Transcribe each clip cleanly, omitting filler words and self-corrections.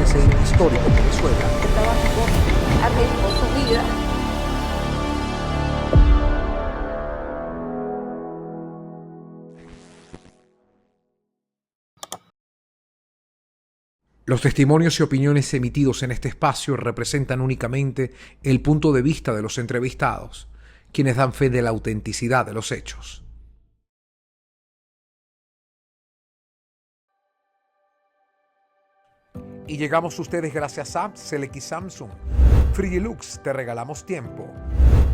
ese histórico Venezuela. Trabajo arriesgó su vida. Los testimonios y opiniones emitidos en este espacio representan únicamente el punto de vista de los entrevistados, quienes dan fe de la autenticidad de los hechos. Y llegamos a ustedes gracias a Select Samsung. Frigilux, te regalamos tiempo.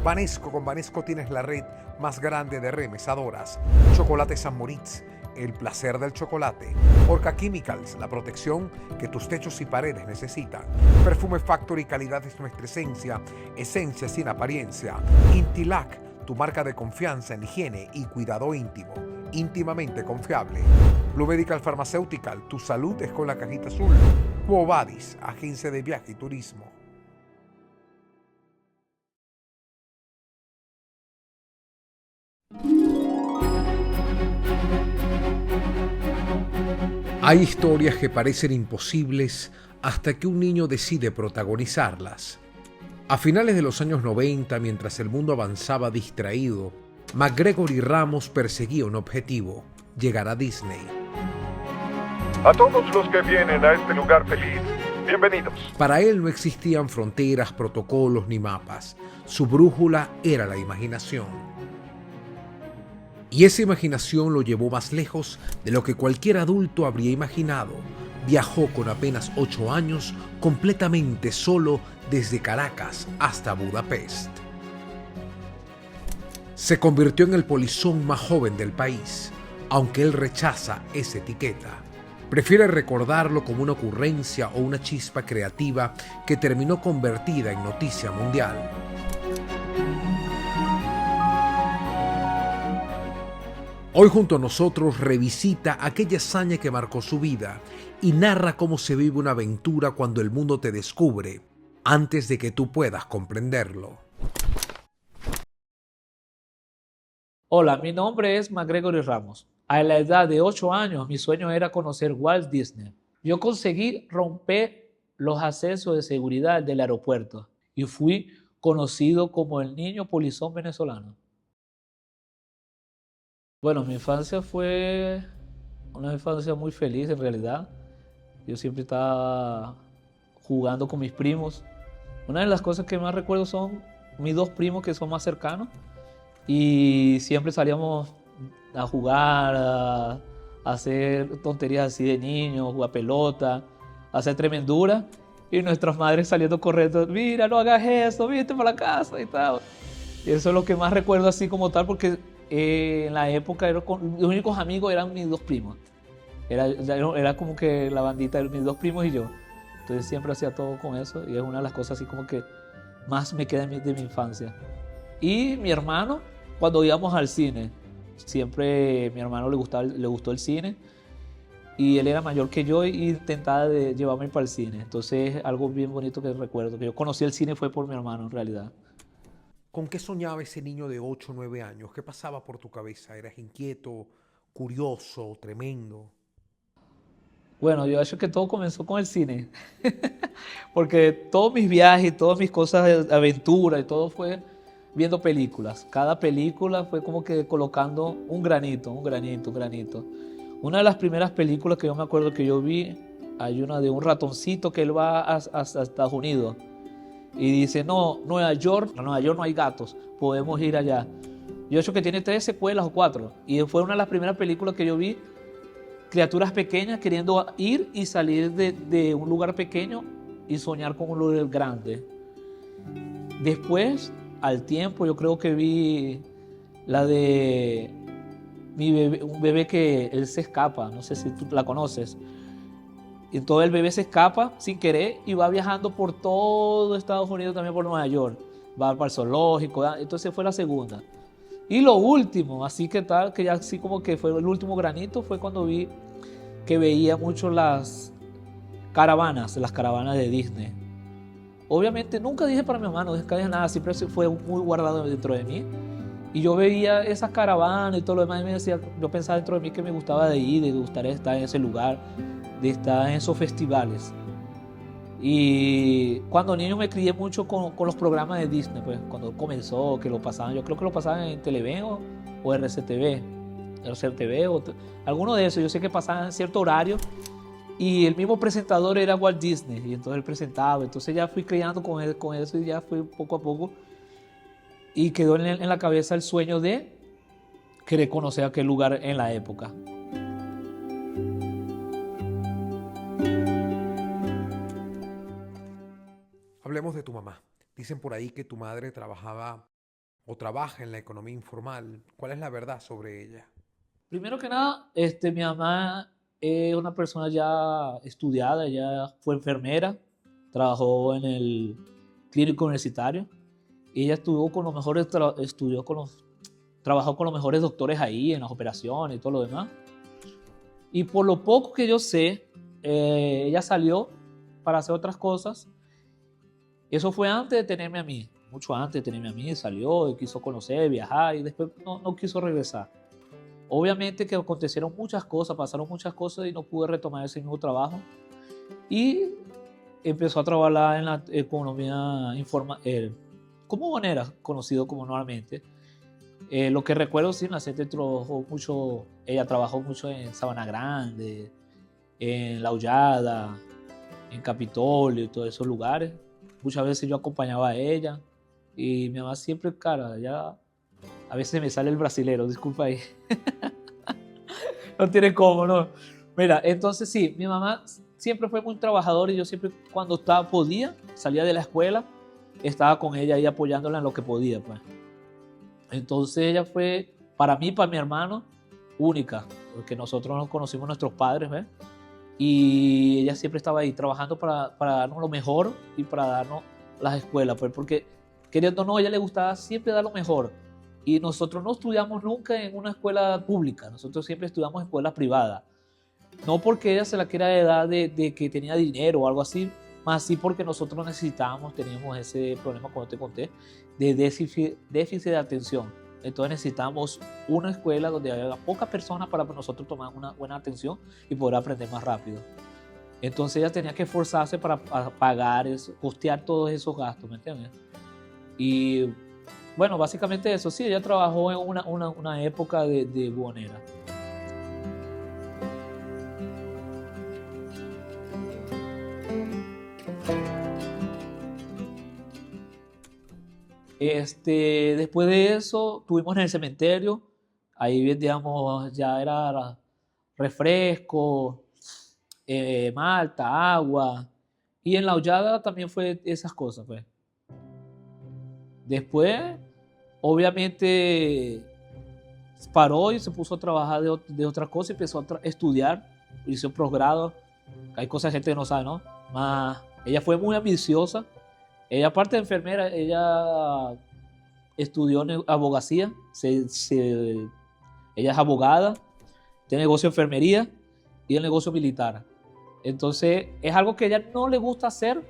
Banesco, con Banesco tienes la red más grande de remesadoras. Chocolate San Moritz, el placer del chocolate. Orca Chemicals, la protección que tus techos y paredes necesitan. Perfume Factory, calidad es nuestra esencia sin apariencia. Intilac, tu marca de confianza en higiene y cuidado íntimo, íntimamente confiable. Blue Medical Pharmaceutical, tu salud es con la cajita azul. Quo Vadis, agencia de viaje y turismo. Hay historias que parecen imposibles hasta que un niño decide protagonizarlas. A finales de los años 90, mientras el mundo avanzaba distraído, McGregor Ramos perseguía un objetivo: llegar a Disney. A todos los que vienen a este lugar feliz, bienvenidos. Para él no existían fronteras, protocolos ni mapas. Su brújula era la imaginación. Y esa imaginación lo llevó más lejos de lo que cualquier adulto habría imaginado. Viajó con apenas 8 años, completamente solo, desde Caracas hasta Budapest. Se convirtió en el polizón más joven del país, aunque él rechaza esa etiqueta. Prefiere recordarlo como una ocurrencia o una chispa creativa que terminó convertida en noticia mundial. Hoy junto a nosotros revisita aquella hazaña que marcó su vida y narra cómo se vive una aventura cuando el mundo te descubre antes de que tú puedas comprenderlo. Hola, mi nombre es McGregor Ramos. A la edad de 8 años, mi sueño era conocer Walt Disney. Yo conseguí romper los accesos de seguridad del aeropuerto y fui conocido como el niño polizón venezolano. Bueno, mi infancia fue una infancia muy feliz en realidad. Yo siempre estaba jugando con mis primos. Una de las cosas que más recuerdo son mis 2 primos que son más cercanos y siempre salíamos a jugar, a hacer tonterías así de niños, jugar pelota, a hacer tremendura y nuestras madres saliendo corriendo: mira, no hagas eso, vete para la casa y tal. Y eso es lo que más recuerdo así como tal, porque en la época los únicos amigos eran mis 2 primos. Era como que la bandita de mis 2 primos y yo. Entonces siempre hacía todo con eso y es una de las cosas así como que más me queda de mi infancia. Y mi hermano, cuando íbamos al cine, siempre mi hermano le gustó el cine y él era mayor que yo y intentaba de llevarme para el cine. Entonces algo bien bonito que recuerdo, que yo conocí el cine fue por mi hermano en realidad. ¿Con qué soñaba ese niño de 8 o 9 años? ¿Qué pasaba por tu cabeza? ¿Eras inquieto, curioso, tremendo? Bueno, yo acho que todo comenzó con el cine, porque todos mis viajes, todas mis cosas de aventura y todo fue viendo películas. Cada película fue como que colocando un granito, un granito, un granito. Una de las primeras películas que yo me acuerdo que yo vi, hay una de un ratoncito que él va a Estados Unidos y dice: no, Nueva York no hay gatos, podemos ir allá. Yo acho que tiene 3 secuelas o 4 y fue una de las primeras películas que yo vi. Criaturas pequeñas queriendo ir y salir de un lugar pequeño y soñar con un lugar grande. Después, al tiempo, yo creo que vi la de un bebé que él se escapa, no sé si tú la conoces. Y todo el bebé se escapa sin querer y va viajando por todo Estados Unidos, también por Nueva York. Va para el zoológico, entonces fue la segunda. Y lo último, así que tal, que ya así como que fue el último granito, fue cuando vi que veía mucho las caravanas de Disney. Obviamente nunca dije para mi mamá, no dije nada, siempre fue muy guardado dentro de mí. Y yo veía esas caravanas y todo lo demás y me decía, yo pensaba dentro de mí que me gustaba de ir, de gustar estar en ese lugar, de estar en esos festivales. Y cuando niño me crié mucho con los programas de Disney, pues cuando comenzó, que lo pasaban, yo creo que lo pasaban en Televen o RCTV, RCTV alguno de esos, yo sé que pasaban en cierto horario y el mismo presentador era Walt Disney y entonces él presentaba, entonces ya fui criando con eso y ya fui poco a poco y quedó en la cabeza el sueño de querer conocer aquel lugar en la época. Hablemos de tu mamá. Dicen por ahí que tu madre trabajaba o trabaja en la economía informal. ¿Cuál es la verdad sobre ella? Primero que nada, mi mamá es una persona ya estudiada, ya fue enfermera, trabajó en el clínico universitario y ella estudió con los mejores, trabajó con los mejores doctores ahí en las operaciones y todo lo demás. Y por lo poco que yo sé, ella salió para hacer otras cosas. Eso fue antes de tenerme a mí, mucho antes de tenerme a mí, salió y quiso conocer, viajar y después no quiso regresar. Obviamente que acontecieron muchas cosas, pasaron muchas cosas y no pude retomar ese mismo trabajo. Y empezó a trabajar en la economía informal, como bonera, conocido como normalmente. Lo que recuerdo, sí, la gente trabajó mucho, ella trabajó mucho en Sabana Grande, en La Hollada, en Capitolio y todos esos lugares. Muchas veces yo acompañaba a ella y mi mamá siempre, cara, ya a veces me sale el brasilero, disculpa ahí. No tiene cómo, ¿no? Mira, entonces sí, mi mamá siempre fue muy trabajadora y yo siempre cuando podía, salía de la escuela, estaba con ella ahí apoyándola en lo que podía, pues. Entonces ella fue, para mí, para mi hermano, única, porque nosotros nos conocimos nuestros padres, ¿ves? Y ella siempre estaba ahí trabajando para darnos lo mejor y para darnos las escuelas, pues, porque queriendo o no, a ella le gustaba siempre dar lo mejor. Y nosotros no estudiamos nunca en una escuela pública, nosotros siempre estudiamos en escuelas privadas. No porque ella se la quiera dar de que tenía dinero o algo así, más sí porque nosotros teníamos ese problema, como te conté, de déficit de atención. Entonces necesitamos una escuela donde haya pocas personas para nosotros tomar una buena atención y poder aprender más rápido. Entonces ella tenía que esforzarse para pagar eso, costear todos esos gastos, ¿me entiendes? Y bueno, básicamente eso, sí, ella trabajó en una época de buhonera. Después de eso, estuvimos en el cementerio, ahí vendíamos, ya era refresco, malta, agua, y en La Hollada también fue esas cosas, pues. Después, obviamente, paró y se puso a trabajar de otra cosa, empezó a estudiar, hizo posgrado, hay cosas que gente no sabe, ¿no? Ella fue muy ambiciosa. Ella, aparte de enfermera, ella estudió abogacía, ella es abogada, tiene negocio de enfermería y el negocio militar. Entonces, es algo que a ella no le gusta hacer,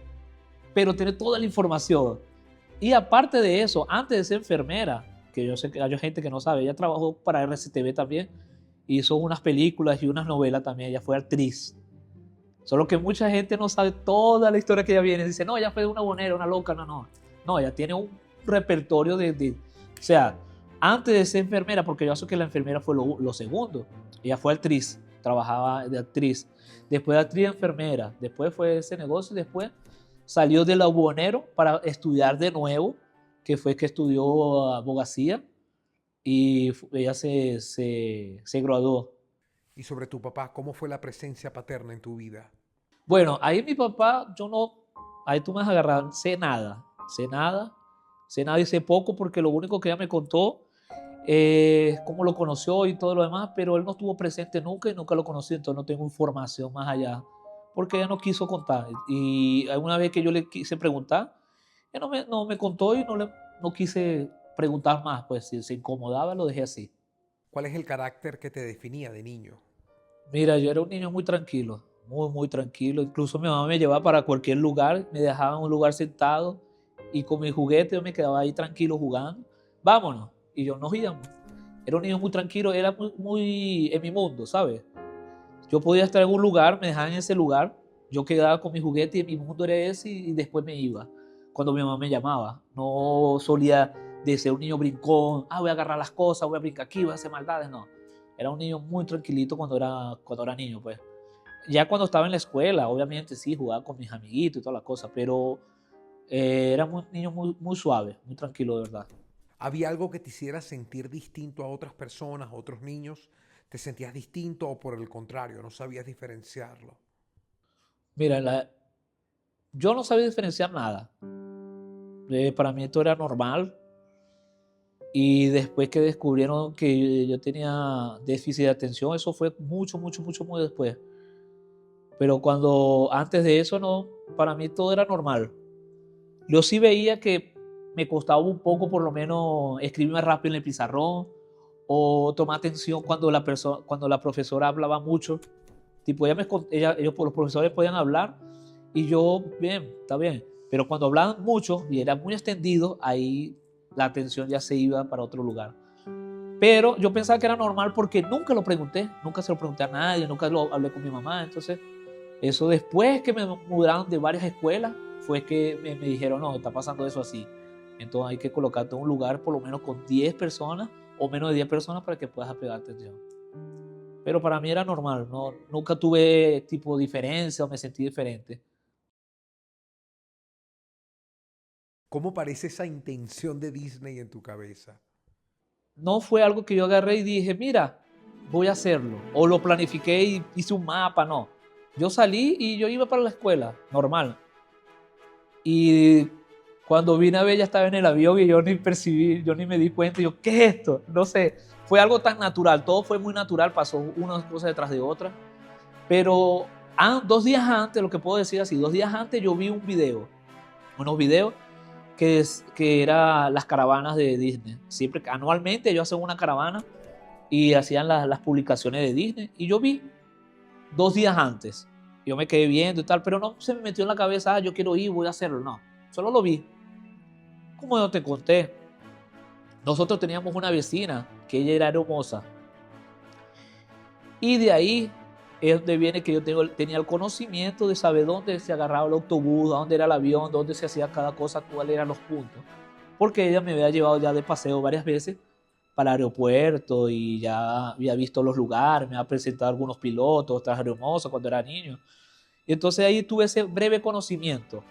pero tiene toda la información. Y aparte de eso, antes de ser enfermera, que yo sé que hay gente que no sabe, ella trabajó para RCTV también, hizo unas películas y unas novelas también, ella fue actriz. Solo que mucha gente no sabe toda la historia que ella viene. Dice, no, ella fue una bonera, una loca. No, ella tiene un repertorio o sea, antes de ser enfermera, porque yo sé que la enfermera fue lo segundo. Ella fue actriz, trabajaba de actriz. Después de actriz, enfermera. Después fue ese negocio y después salió de la buhonero para estudiar de nuevo, que fue que estudió abogacía y ella se graduó. Y sobre tu papá, ¿cómo fue la presencia paterna en tu vida? Bueno, ahí mi papá, ahí tú me has agarrado, sé nada y sé poco porque lo único que ella me contó es cómo lo conoció y todo lo demás, pero él no estuvo presente nunca y nunca lo conocí, entonces no tengo información más allá, porque ella no quiso contar. Y alguna vez que yo le quise preguntar, él no me contó y no quise preguntar más, pues si se incomodaba lo dejé así. ¿Cuál es el carácter que te definía de niño? Mira, yo era un niño muy tranquilo, muy tranquilo. Incluso mi mamá me llevaba para cualquier lugar, me dejaba en un lugar sentado y con mi juguete yo me quedaba ahí tranquilo jugando. Vámonos. Y yo nos íbamos. Era un niño muy tranquilo, era muy en mi mundo, ¿sabes? Yo podía estar en un lugar, me dejaban en ese lugar Yo quedaba con mi juguete y mi mundo era ese y después me iba cuando mi mamá me llamaba. No solía de ser un niño brincón, voy a agarrar las cosas, voy a brincar aquí, voy a hacer maldades, no. Era un niño muy tranquilito cuando era niño, pues. Ya cuando estaba en la escuela, obviamente sí, jugaba con mis amiguitos y todas las cosas, pero era un niño muy suave, muy tranquilo, de verdad. ¿Había algo que te hiciera sentir distinto a otras personas, a otros niños? ¿Te sentías distinto o por el contrario, no sabías diferenciarlo? Mira, yo no sabía diferenciar nada. Para mí esto era normal. Y después que descubrieron que yo tenía déficit de atención, eso fue mucho muy después. Pero antes de eso, no, para mí todo era normal. Yo sí veía que me costaba un poco, por lo menos, escribir más rápido en el pizarrón o tomar atención cuando la profesora hablaba mucho. Tipo, los profesores podían hablar y yo, bien, está bien. Pero cuando hablaban mucho y era muy extendido, ahí la atención ya se iba para otro lugar. Pero yo pensaba que era normal porque nunca lo pregunté, nunca se lo pregunté a nadie, nunca lo hablé con mi mamá. Entonces, eso después que me mudaron de varias escuelas, fue que me dijeron, no, está pasando eso así. Entonces hay que colocarte en un lugar por lo menos con 10 personas o menos de 10 personas para que puedas pegar atención. Pero para mí era normal, no, nunca tuve tipo diferencia o me sentí diferente. ¿Cómo parece esa intención de Disney en tu cabeza? No fue algo que yo agarré y dije, mira, voy a hacerlo. O lo planifiqué y hice un mapa, no. Yo salí y yo iba para la escuela, normal. Y cuando vine a ver, ya estaba en el avión y yo ni percibí, yo ni me di cuenta. Yo, ¿qué es esto? No sé, fue algo tan natural, todo fue muy natural, pasó unas cosas detrás de otras. Pero 2 días antes, lo que puedo decir así, 2 días antes yo vi unos videos que era las caravanas de Disney. Siempre, anualmente ellos hacen una caravana y hacían las publicaciones de Disney. Y yo vi 2 días antes. Yo me quedé viendo y tal, pero no se me metió en la cabeza, yo quiero ir, voy a hacerlo. No, solo lo vi. Como yo te conté, nosotros teníamos una vecina que ella era hermosa. Y de ahí es donde viene que yo tenía el conocimiento de saber dónde se agarraba el autobús, dónde era el avión, dónde se hacía cada cosa, cuáles eran los puntos. Porque ella me había llevado ya de paseo varias veces para el aeropuerto y ya había visto los lugares, me había presentado algunos pilotos, otras hermosas cuando era niño. Y entonces ahí tuve ese breve conocimiento.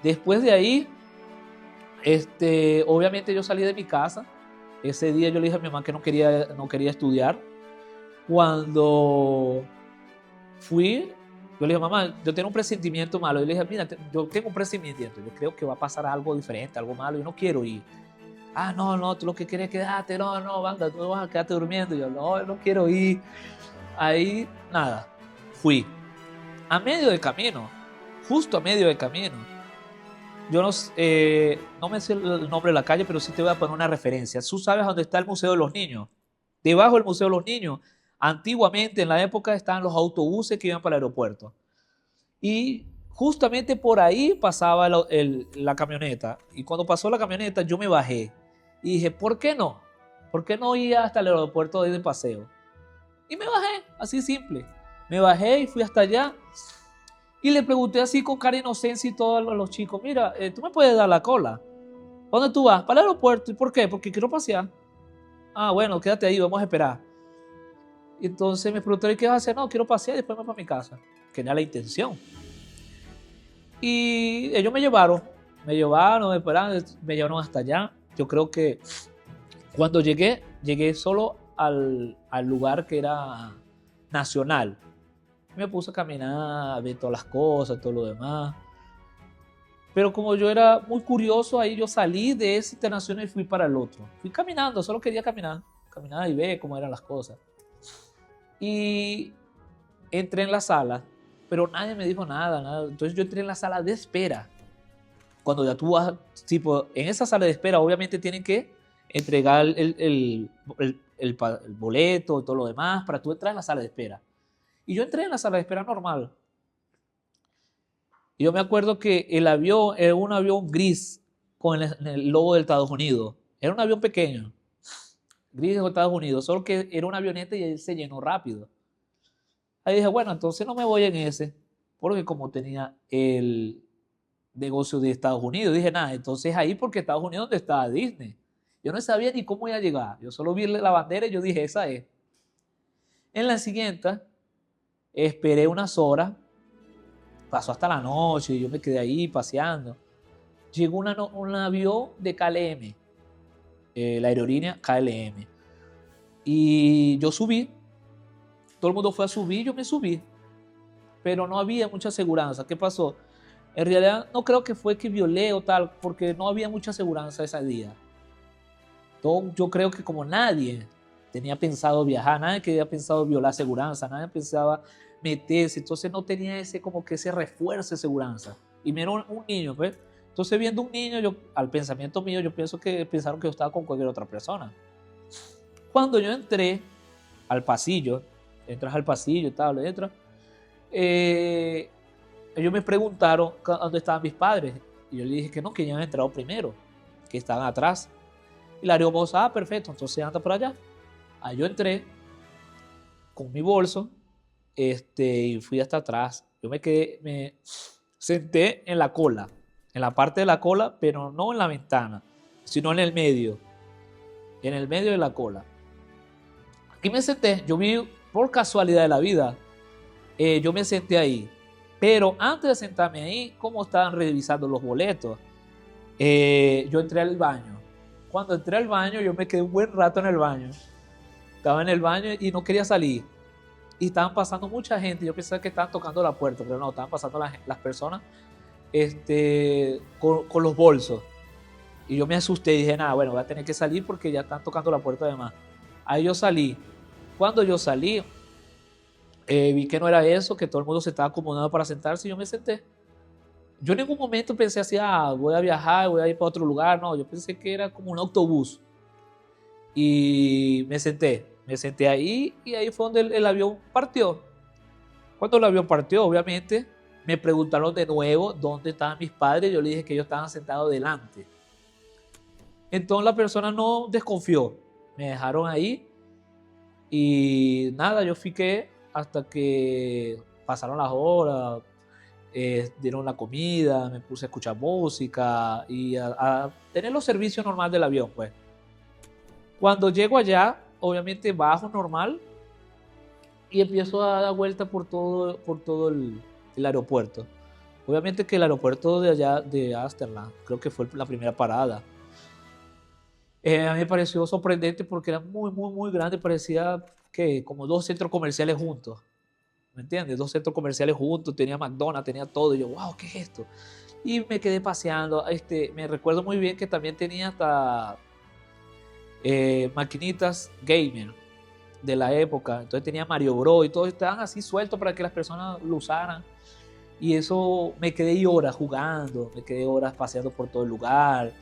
Después de ahí, obviamente yo salí de mi casa. Ese día yo le dije a mi mamá que no quería estudiar. Cuando fui, yo le dije, mamá, yo tengo un presentimiento malo. Yo le dije, mira, yo tengo un presentimiento, yo creo que va a pasar algo diferente, algo malo, yo no quiero ir. No, tú lo que quieres es quedarte, no, banda, tú vas a quedarte durmiendo. Yo no quiero ir. Ahí, nada, fui. A medio de camino, justo a medio de camino, yo no me sé el nombre de la calle, pero sí te voy a poner una referencia. Tú sabes dónde está el Museo de los Niños. Debajo del Museo de los Niños, antiguamente en la época estaban los autobuses que iban para el aeropuerto. Y justamente por ahí pasaba la camioneta. Y cuando pasó la camioneta yo me bajé. Y dije, ¿por qué no? ¿Por qué no ir hasta el aeropuerto de paseo? Y me bajé, así simple. Me bajé y fui hasta allá. Y le pregunté así con cara de inocencia y todos los chicos, mira, ¿tú me puedes dar la cola? ¿Dónde tú vas? Para el aeropuerto. ¿Y por qué? Porque quiero pasear. Bueno, quédate ahí, vamos a esperar. Y entonces me pregunté, ¿qué vas a hacer? No, quiero pasear y después me voy para mi casa. Que era la intención. Y ellos me llevaron, me llevaron hasta allá. Yo creo que cuando llegué solo al lugar que era nacional. Me puse a caminar, a ver todas las cosas, todo lo demás. Pero como yo era muy curioso, ahí yo salí de ese internacional y fui para el otro. Fui caminando, solo quería caminar y ver cómo eran las cosas. Y entré en la sala, pero nadie me dijo nada. Entonces yo entré en la sala de espera. Cuando ya tú vas, tipo, en esa sala de espera, obviamente tienen que entregar el boleto y todo lo demás para tú entrar en la sala de espera. Y yo entré en la sala de espera normal. Y yo me acuerdo que el avión era un avión gris con el logo de Estados Unidos. Era un avión pequeño, gris de Estados Unidos, solo que era una avioneta y él se llenó rápido. Ahí dije, bueno, entonces no me voy en ese. porque como tenía el negocio de Estados Unidos, dije, nada, entonces ahí porque Estados Unidos donde estaba Disney. Yo no sabía ni cómo iba a llegar. Yo solo vi la bandera y yo dije, esa es. En la siguiente, esperé unas horas, pasó hasta la noche, y yo me quedé ahí paseando. Llegó un avión de KLM, la aerolínea KLM. Y yo subí, todo el mundo fue a subir, yo me subí. Pero no había mucha seguridad. ¿Qué pasó? En realidad no creo que fue que violé o tal, porque no había mucha seguridad ese día. Yo creo que como nadie tenía pensado viajar, nadie que había pensado violar seguridad, nadie pensaba meterse, entonces no tenía ese como que ese refuerzo de seguridad. Y me era un niño, pues. Entonces viendo un niño, yo, al pensamiento mío, yo pienso que pensaron que yo estaba con cualquier otra persona. Cuando yo entré al pasillo, entras al pasillo y tal, entras, ellos me preguntaron dónde estaban mis padres. Y yo le dije que no, que ellos habían entrado primero, que estaban atrás. Y la aeromoza, perfecto, entonces anda por allá. Ahí yo entré con mi bolso y fui hasta atrás. Yo me senté en la cola, en la parte de la cola, pero no en la ventana, sino en el medio de la cola. Aquí me senté, yo vi por casualidad de la vida, yo me senté ahí. Pero antes de sentarme ahí, como estaban revisando los boletos, yo entré al baño. Cuando entré al baño, yo me quedé un buen rato en el baño. Estaba en el baño y no quería salir. Y estaban pasando mucha gente. Yo pensaba que estaban tocando la puerta, pero no, estaban pasando las personas con los bolsos. Y yo me asusté y dije, nada, bueno, voy a tener que salir porque ya están tocando la puerta además. Ahí yo salí. Cuando yo salí, vi que no era eso, que todo el mundo se estaba acomodando para sentarse y yo me senté. Yo en ningún momento pensé así, voy a viajar, voy a ir para otro lugar. No, yo pensé que era como un autobús. Y me senté ahí y ahí fue donde el avión partió. Cuando el avión partió, obviamente, me preguntaron de nuevo dónde estaban mis padres. Yo le dije que ellos estaban sentados delante. Entonces la persona no desconfió. Me dejaron ahí y nada, yo fiqué hasta que pasaron las horas, dieron la comida, me puse a escuchar música y a tener los servicios normales del avión, pues. Cuando llego allá, obviamente bajo normal y empiezo a dar vuelta por todo el aeropuerto. Obviamente que el aeropuerto de allá de Ámsterdam, creo que fue la primera parada. A mí me pareció sorprendente porque era muy, muy, muy grande, parecía que como dos centros comerciales juntos. ¿Me entiendes? Dos centros comerciales juntos, tenía McDonald's, tenía todo. Y yo, wow, ¿qué es esto? Y me quedé paseando. Me recuerdo muy bien que también tenía hasta maquinitas gamer de la época. Entonces tenía Mario Bros. Y todo estaban así sueltos para que las personas lo usaran. Y eso me quedé ahí horas jugando, me quedé horas paseando por todo el lugar,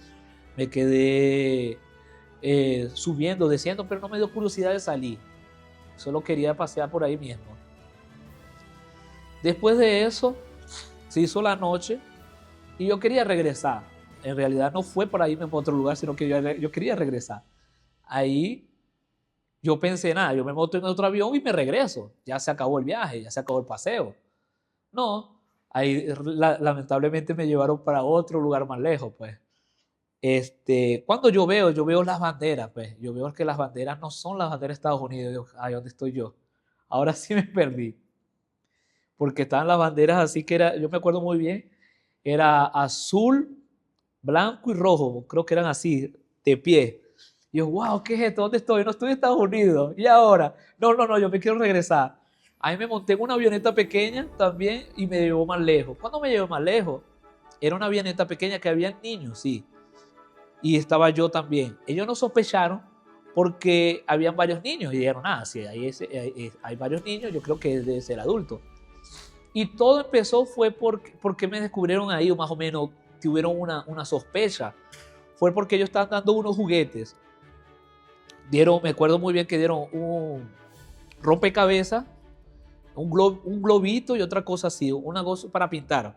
me quedé subiendo, desciendo, pero no me dio curiosidad de salir. Solo quería pasear por ahí mismo. Después de eso, se hizo la noche y yo quería regresar. En realidad no fue para irme a otro lugar, sino que yo quería regresar. Ahí yo pensé, nada, yo me monto en otro avión y me regreso. Ya se acabó el viaje, ya se acabó el paseo. No, ahí lamentablemente me llevaron para otro lugar más lejos, pues. Cuando yo veo las banderas, pues. Yo veo que las banderas no son las banderas de Estados Unidos. Yo, ay, ¿dónde estoy yo? Ahora sí me perdí. Porque estaban las banderas así que yo me acuerdo muy bien, era azul, blanco y rojo, creo que eran así, de pie. Y yo, wow, ¿qué es esto? ¿Dónde estoy? No estoy en Estados Unidos. ¿Y ahora? No, yo me quiero regresar. Ahí me monté en una avioneta pequeña también y me llevó más lejos. ¿Cuándo me llevó más lejos? Era una avioneta pequeña que había niños, sí. Y estaba yo también. Ellos no sospecharon porque habían varios niños y dijeron, si hay varios niños, yo creo que debe ser adulto. Y todo empezó fue porque me descubrieron ahí, o más o menos tuvieron una sospecha. Fue porque ellos estaban dando unos juguetes. Me acuerdo muy bien que dieron un rompecabezas, un globito y otra cosa así, una cosa para pintar.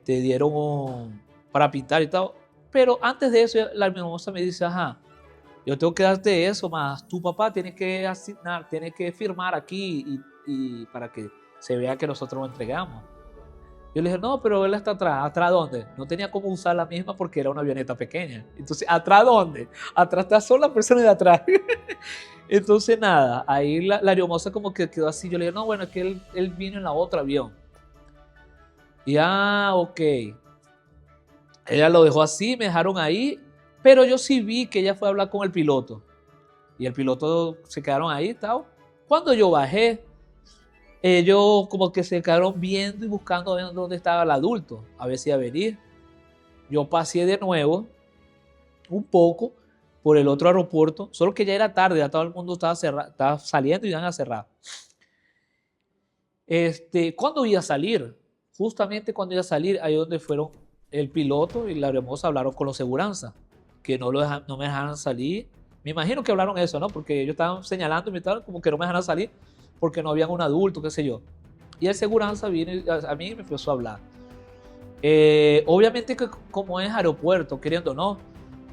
Dieron para pintar y tal. Pero antes de eso, la hermosa me dice, yo tengo que darte eso, más tu papá tiene que asignar, tiene que firmar aquí y para que se vea que nosotros lo entregamos. Yo le dije, no, pero él está atrás. ¿Atrás dónde? No tenía cómo usar la misma porque era una avioneta pequeña. Entonces, ¿atrás dónde? Atrás está solo la persona de atrás. Entonces, nada, ahí la aeromoza como que quedó así. Yo le dije, no, bueno, es que él vino en la otra avión. Y, ok. Ella lo dejó así, me dejaron ahí. Pero yo sí vi que ella fue a hablar con el piloto. Y el piloto se quedaron ahí, tal. Cuando yo bajé, ellos como que se quedaron viendo y buscando dónde estaba el adulto, a ver si iba a venir. Yo pasé de nuevo un poco por el otro aeropuerto, solo que ya era tarde, ya todo el mundo estaba saliendo y iban a cerrar. ¿Cuándo iba a salir? Justamente cuando iba a salir, ahí donde fueron el piloto y la hermosa hablaron con los seguranzas, que no me dejaran salir. Me imagino que hablaron eso, ¿no? Porque ellos estaban señalando y me estaban como que no me dejaran salir porque no había un adulto, qué sé yo. Y el seguranza vino a mí y me empezó a hablar. Obviamente que como es aeropuerto, queriendo o no,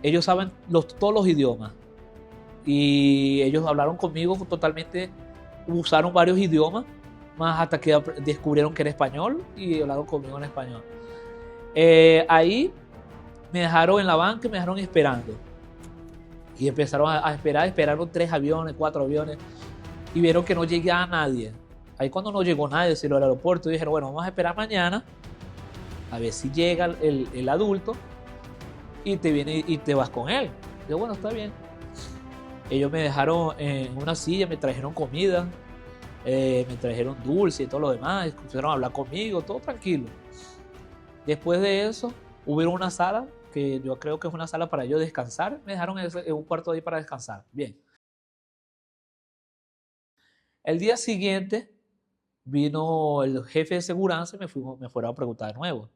ellos saben todos los idiomas. Y ellos hablaron conmigo totalmente, usaron varios idiomas, más hasta que descubrieron que era español y hablaron conmigo en español. Ahí me dejaron en la banca y me dejaron esperando. Y empezaron a esperar, esperaron 3 aviones, 4 aviones. Y vieron que no llegaba nadie. Ahí cuando no llegó nadie, sino al aeropuerto, dijeron, bueno, vamos a esperar mañana a ver si llega el adulto y te viene y te vas con él. Yo, bueno, está bien. Ellos me dejaron en una silla, me trajeron comida, me trajeron dulce y todo lo demás, empezaron a hablar conmigo, todo tranquilo. Después de eso, hubo una sala, que yo creo que es una sala para ellos descansar, me dejaron en un cuarto ahí para descansar. Bien. El día siguiente vino el jefe de seguridad y me fueron a preguntar de nuevo.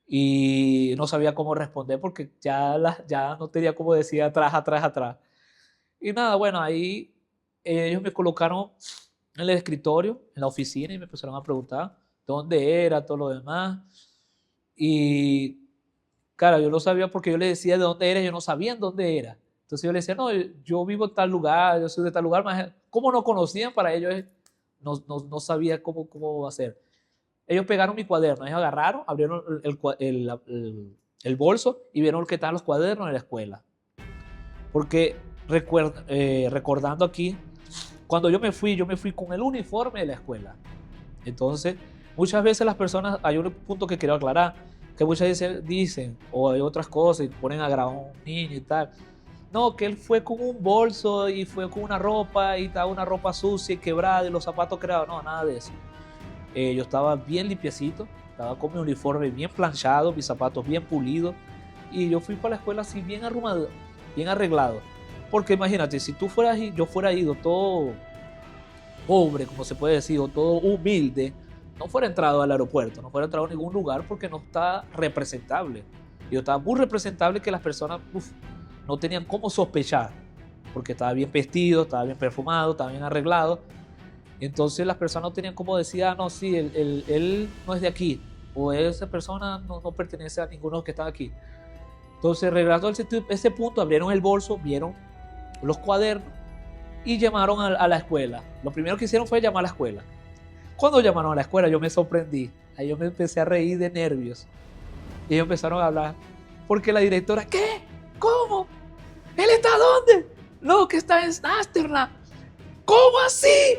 Y no sabía cómo responder porque ya no tenía cómo decir atrás. Y nada, bueno, ahí ellos me colocaron en el escritorio, en la oficina, y me empezaron a preguntar dónde era, todo lo demás. Y claro, yo no sabía porque yo le decía de dónde era, yo no sabía en dónde era. Entonces yo le decía, no, yo vivo en tal lugar, yo soy de tal lugar, más ¿cómo no conocían? Para ellos no sabía cómo hacer. Ellos pegaron mi cuaderno, ellos agarraron, abrieron el bolso y vieron que estaban los cuadernos en la escuela. Porque recordando aquí, cuando yo me fui con el uniforme de la escuela. Entonces, muchas veces las personas, hay un punto que quiero aclarar, que muchas veces dicen, o hay otras cosas, y ponen a grabar a un niño y tal. No, que él fue con un bolso y fue con una ropa y estaba una ropa sucia y quebrada y los zapatos quebrados. No, nada de eso. Yo estaba bien limpiecito, estaba con mi uniforme bien planchado, mis zapatos bien pulidos y yo fui para la escuela así bien arrumado, bien arreglado. Porque imagínate, si yo fuera ido todo pobre, como se puede decir, o todo humilde, no fuera entrado al aeropuerto, no fuera entrado a ningún lugar porque no está representable. Yo estaba muy representable que las personas no tenían cómo sospechar, porque estaba bien vestido, estaba bien perfumado, estaba bien arreglado. Entonces las personas no tenían cómo decir, no, sí, él no es de aquí, o esa persona no pertenece a ninguno de los que están aquí. Entonces, regresando a ese punto, abrieron el bolso, vieron los cuadernos y llamaron a la escuela. Lo primero que hicieron fue llamar a la escuela. Cuando llamaron a la escuela, yo me sorprendí. Ahí yo me empecé a reír de nervios. Y ellos empezaron a hablar. Porque la directora, ¿qué? ¿Cómo? ¿Él está dónde? No, que está en Ámsterdam. ¿Cómo así?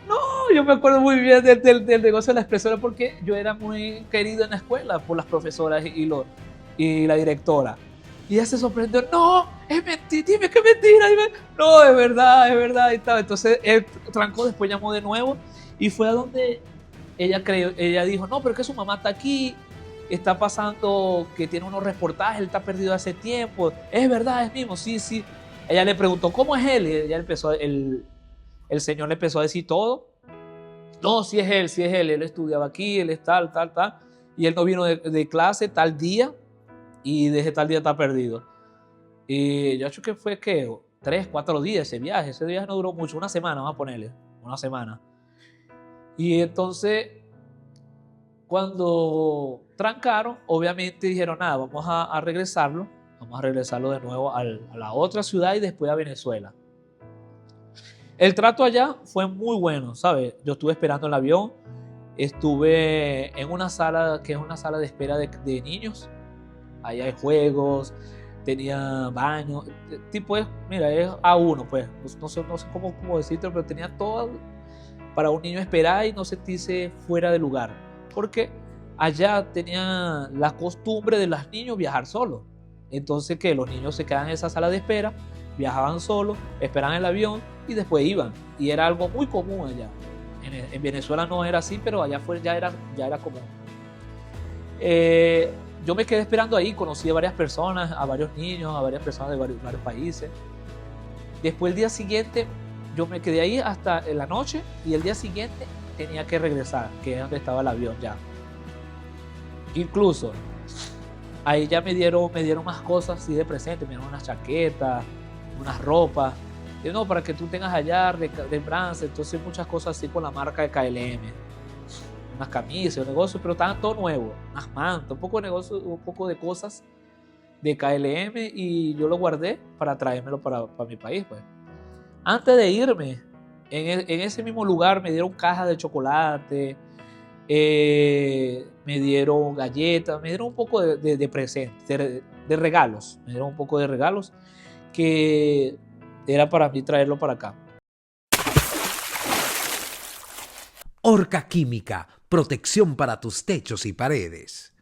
No, yo me acuerdo muy bien del negocio de la expresora porque yo era muy querido en la escuela por las profesoras y la directora. Y ella se sorprendió, no, es mentira, dime que es mentira. No, es verdad y tal. Entonces él trancó, después llamó de nuevo y fue a donde ella dijo, no, pero es que su mamá está aquí, está pasando que tiene unos reportajes, él está perdido hace tiempo. Es verdad, es mismo, sí. Ella le preguntó, ¿cómo es él? Y ella el señor le empezó a decir todo. No, sí es él estudiaba aquí, él es tal. Y él no vino de clase tal día y desde tal día está perdido. Y yo creo que fue, 3, 4 días ese viaje. Ese viaje no duró mucho, una semana, vamos a ponerle, una semana. Y entonces, cuando trancaron, obviamente dijeron, nada, vamos a regresarlo de nuevo a la otra ciudad y después a Venezuela. El trato allá fue muy bueno, ¿sabes? Yo estuve esperando el avión, estuve en una sala que es una sala de espera de niños. Allá hay juegos, tenía baño, tipo es, mira, es A1, pues, no sé cómo decirte, pero tenía todo para un niño esperar y no sentirse fuera de lugar. Porque allá tenía la costumbre de los niños viajar solos. Entonces, que los niños se quedan en esa sala de espera, viajaban solos, esperaban el avión y después iban. Y era algo muy común allá. En Venezuela no era así, pero allá ya era común. Yo me quedé esperando ahí, conocí a varias personas, a varios niños, a varias personas de varios países. Después el día siguiente, yo me quedé ahí hasta en la noche y el día siguiente tenía que regresar, que es donde estaba el avión ya. Incluso, ahí ya me dieron más cosas así de presente, me dieron unas chaquetas, unas ropas. Y no, para que tú tengas allá remembranza, entonces muchas cosas así con la marca de KLM. Unas camisas, un negocio, pero estaban todo nuevo, unas mantas, un poco de negocio, un poco de cosas de KLM y yo lo guardé para traérmelo para mi país, pues. Antes de irme, en ese mismo lugar me dieron cajas de chocolate, me dieron galletas, me dieron un poco de presentes, de regalos, me dieron un poco de regalos que era para mí traerlo para acá. Orca Química, protección para tus techos y paredes.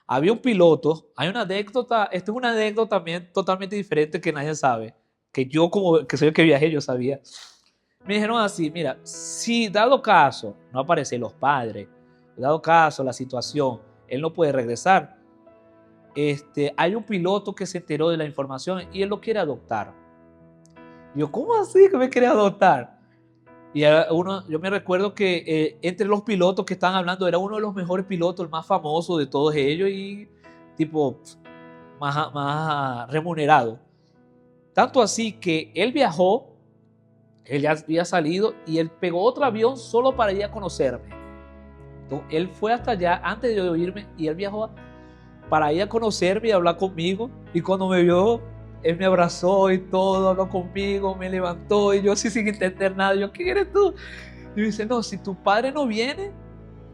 Había un piloto, hay una anécdota, esta es una anécdota también totalmente diferente que nadie sabe, que yo como que soy el que viajé, yo sabía. Me dijeron así, mira, si dado caso, no aparecen los padres, dado caso la situación, él no puede regresar, hay un piloto que se enteró de la información y él lo quiere adoptar. Yo, ¿cómo así que me quiere adoptar? Y yo me recuerdo que entre los pilotos que estaban hablando era uno de los mejores pilotos, el más famoso de todos ellos y tipo más remunerado. Tanto así que él viajó, él ya había salido y él pegó otro avión solo para ir a conocerme. Entonces, él fue hasta allá antes de yo irme y él viajó para ir a conocerme y hablar conmigo. Y cuando me vio, él me abrazó y todo, habló conmigo, me levantó y yo así sin entender nada. Yo, ¿quién eres tú? Y me dice, no, si tu padre no viene,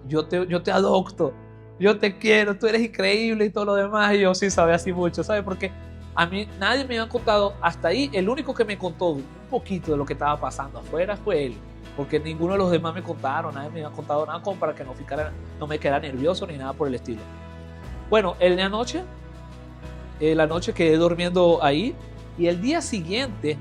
yo te adopto, yo te quiero, tú eres increíble y todo lo demás. Y yo sí sabía así mucho, ¿sabes? Porque a mí nadie me había contado hasta ahí. El único que me contó un poquito de lo que estaba pasando afuera fue él. Porque ninguno de los demás me contaron, nadie me había contado nada como para que no me quedara nervioso ni nada por el estilo. Bueno, la noche quedé durmiendo ahí y el día siguiente,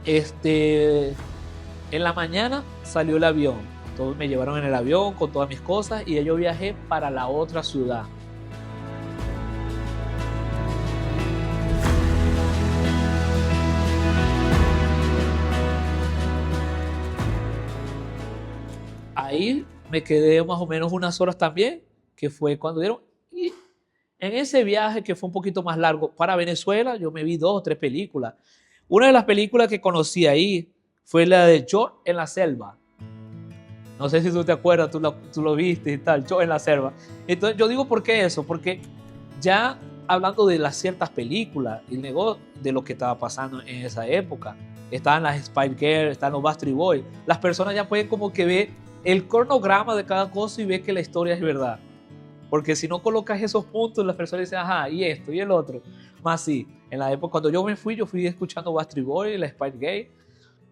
en la mañana salió el avión. Todos me llevaron en el avión con todas mis cosas y yo viajé para la otra ciudad. Ahí me quedé más o menos unas horas también, que fue cuando dieron. Y en ese viaje, que fue un poquito más largo, para Venezuela, yo me vi 2 o 3 películas. Una de las películas que conocí ahí fue la de Yo en la selva. No sé si tú te acuerdas, tú lo viste y tal, Yo en la selva. Entonces yo digo, ¿por qué eso? Porque ya hablando de las ciertas películas, el negocio de lo que estaba pasando en esa época, estaban las Spice Girls, estaban los Backstreet Boys, las personas ya pueden como que ver el cronograma de cada cosa y ver que la historia es verdad. Porque si no colocas esos puntos, las personas dicen, ajá, y esto, y el otro. Más sí, en la época cuando yo fui escuchando Backstreet Boys, la Spice Girls,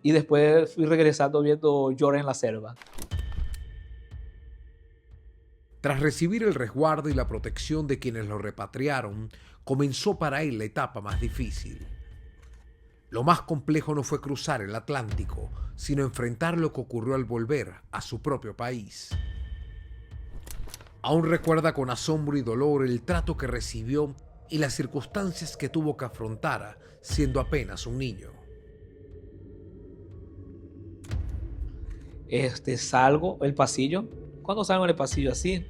y después fui regresando viendo Llora en la selva. Tras recibir el resguardo y la protección de quienes lo repatriaron, comenzó para él la etapa más difícil. Lo más complejo no fue cruzar el Atlántico, sino enfrentar lo que ocurrió al volver a su propio país. Aún recuerda con asombro y dolor el trato que recibió y las circunstancias que tuvo que afrontar siendo apenas un niño. Salgo el pasillo. Cuando salgo en el pasillo así,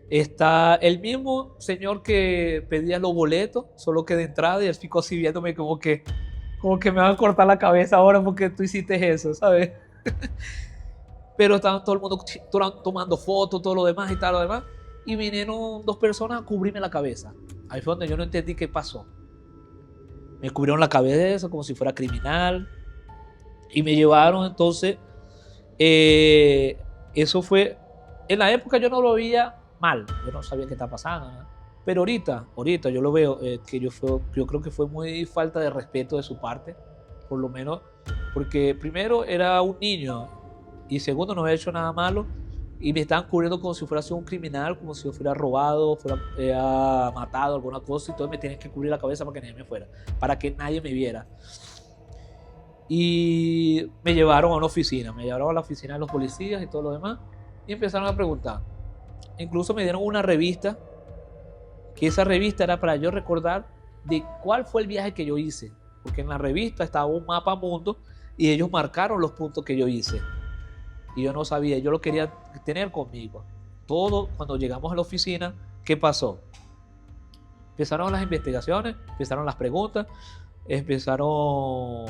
Está el mismo señor que pedía los boletos, solo que de entrada, y él ficó así viéndome como que me van a cortar la cabeza ahora porque tú hiciste eso, ¿sabes? Pero estaban todo el mundo tomando fotos, todo lo demás y tal, lo demás. Y vinieron 2 personas a cubrirme la cabeza. Ahí fue donde yo no entendí qué pasó. Me cubrieron la cabeza como si fuera criminal. Y me llevaron entonces. Eso fue. En la época yo no lo veía mal. Yo no sabía qué estaba pasando, ¿no? Pero ahorita yo lo veo. Yo creo que fue muy falta de respeto de su parte. Por lo menos. Porque primero era un niño. Y segundo, no había hecho nada malo. Y me estaban cubriendo como si fuera un criminal, como si yo fuera robado, fuera matado, alguna cosa. Y entonces me tenían que cubrir la cabeza para que nadie me fuera. Para que nadie me viera. Y me llevaron a una oficina. Me llevaron a la oficina de los policías y todo lo demás. Y empezaron a preguntar. Incluso me dieron una revista. Que esa revista era para yo recordar de cuál fue el viaje que yo hice. Porque en la revista estaba un mapa mundo. Y ellos marcaron los puntos que yo hice. Y yo no sabía, yo lo quería tener conmigo. Todo, cuando llegamos a la oficina, ¿qué pasó? Empezaron las investigaciones, empezaron las preguntas, empezaron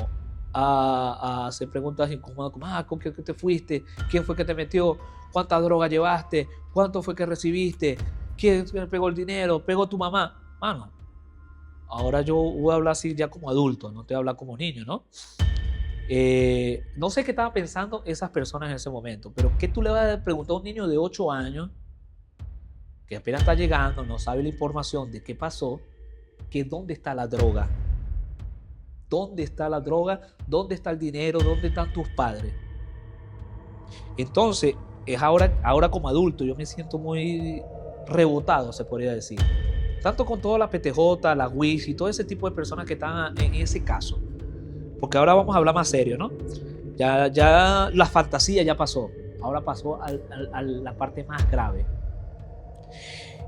a hacer preguntas incómodas como, ¿con qué te fuiste? ¿Quién fue que te metió? ¿Cuánta droga llevaste? ¿Cuánto fue que recibiste? ¿Quién pegó el dinero? ¿Pegó tu mamá? Mano, ahora yo voy a hablar así ya como adulto, no te voy a hablar como niño, ¿no? No sé qué estaban pensando esas personas en ese momento, pero ¿qué tú le vas a preguntar a un niño de 8 años que apenas está llegando, no sabe la información de qué pasó, que dónde está la droga? ¿Dónde está la droga? ¿Dónde está el dinero? ¿Dónde están tus padres? Entonces, es ahora como adulto, yo me siento muy rebotado, se podría decir. Tanto con toda la PTJ, la WIS y todo ese tipo de personas que están en ese caso. Porque ahora vamos a hablar más serio, ¿no? Ya la fantasía ya pasó. Ahora pasó a la parte más grave.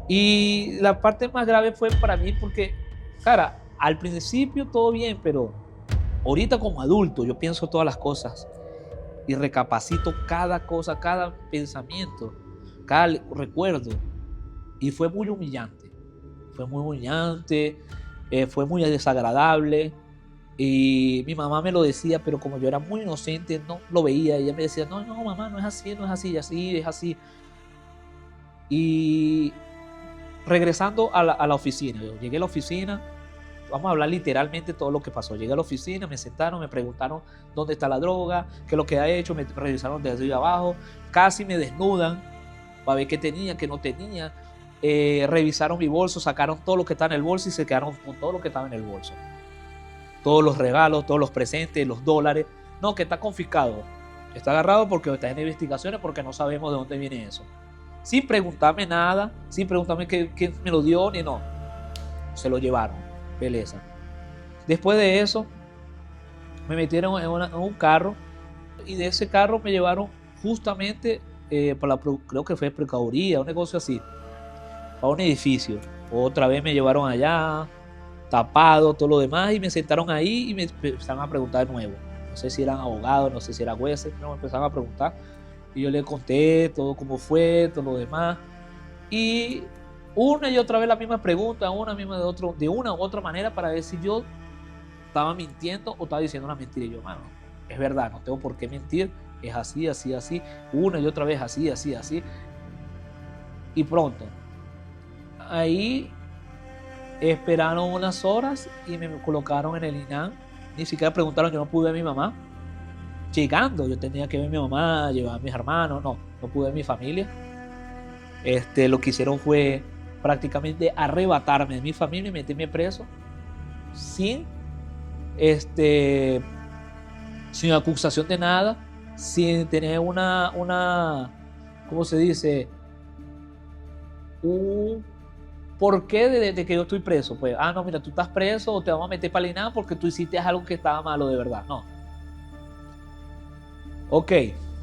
Y la parte más grave fue para mí porque, cara, al principio todo bien, pero ahorita como adulto yo pienso todas las cosas y recapacito cada cosa, cada pensamiento, cada recuerdo. Y fue muy humillante. Fue muy humillante, fue muy desagradable. Y mi mamá me lo decía, pero como yo era muy inocente, no lo veía. Ella me decía, no, mamá, no es así, así, es así. Y regresando a la oficina, yo llegué a la oficina, vamos a hablar literalmente todo lo que pasó. Llegué a la oficina, me sentaron, me preguntaron dónde está la droga, qué es lo que ha hecho, me revisaron desde arriba abajo, casi me desnudan para ver qué tenía, qué no tenía. Revisaron mi bolso, sacaron todo lo que está en el bolso y se quedaron con todo lo que estaba en el bolso. Todos los regalos, todos los presentes, los dólares. No, que está confiscado. Está agarrado porque está en investigaciones porque no sabemos de dónde viene eso. Sin preguntarme nada, sin preguntarme quién me lo dio ni no. Se lo llevaron. Beleza. Después de eso, me metieron en un carro y de ese carro me llevaron justamente creo que fue Procuraduría, un negocio así, a un edificio. Otra vez me llevaron allá, tapado, todo lo demás, y me sentaron ahí y me empezaron a preguntar de nuevo. No sé si eran abogados, no sé si eran jueces, pero me empezaron a preguntar. Y yo les conté todo cómo fue, todo lo demás. Y una y otra vez la misma pregunta, de una u otra manera para ver si yo estaba mintiendo o estaba diciendo una mentira. Y yo, mano, es verdad, no tengo por qué mentir, es así, así, así, una y otra vez así, así, así. Y pronto, ahí esperaron unas horas y me colocaron en el INAM. Ni siquiera preguntaron, yo no pude ver a mi mamá. Llegando, yo tenía que ver a mi mamá, llevar a mis hermanos, no pude ver a mi familia. Lo que hicieron fue prácticamente arrebatarme de mi familia y meterme preso sin acusación de nada, sin tener ¿cómo se dice? ¿Por qué de que yo estoy preso? Pues, no, mira, tú estás preso o te vamos a meter para el INAM porque tú hiciste algo que estaba malo de verdad. No. Ok,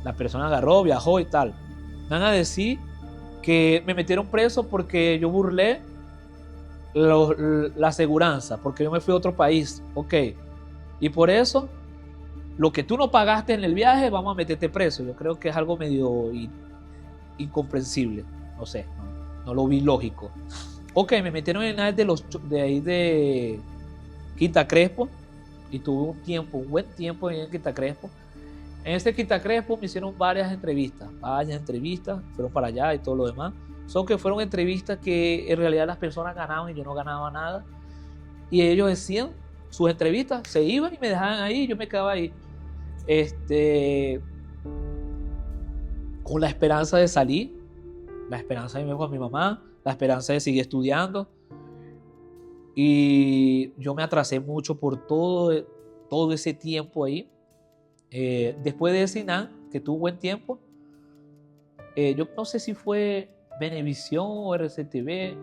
la persona agarró, viajó y tal. Me van a decir que me metieron preso porque yo burlé la aseguranza, porque yo me fui a otro país. Ok, y por eso, lo que tú no pagaste en el viaje, vamos a meterte preso. Yo creo que es algo medio incomprensible. No sé, no lo vi lógico. Ok, me metieron en el de ahí de Quinta Crespo y tuve un buen tiempo en Quinta Crespo. En ese Quinta Crespo me hicieron varias entrevistas, fueron para allá y todo lo demás. Son que fueron entrevistas que en realidad las personas ganaban y yo no ganaba nada. Y ellos decían sus entrevistas, se iban y me dejaban ahí y yo me quedaba ahí. Con la esperanza de salir, la esperanza de irme con mi mamá, la esperanza de seguir estudiando. Y yo me atrasé mucho por todo ese tiempo ahí. Después de ese INAN, que tuvo buen tiempo, yo no sé si fue Venevisión o RCTV,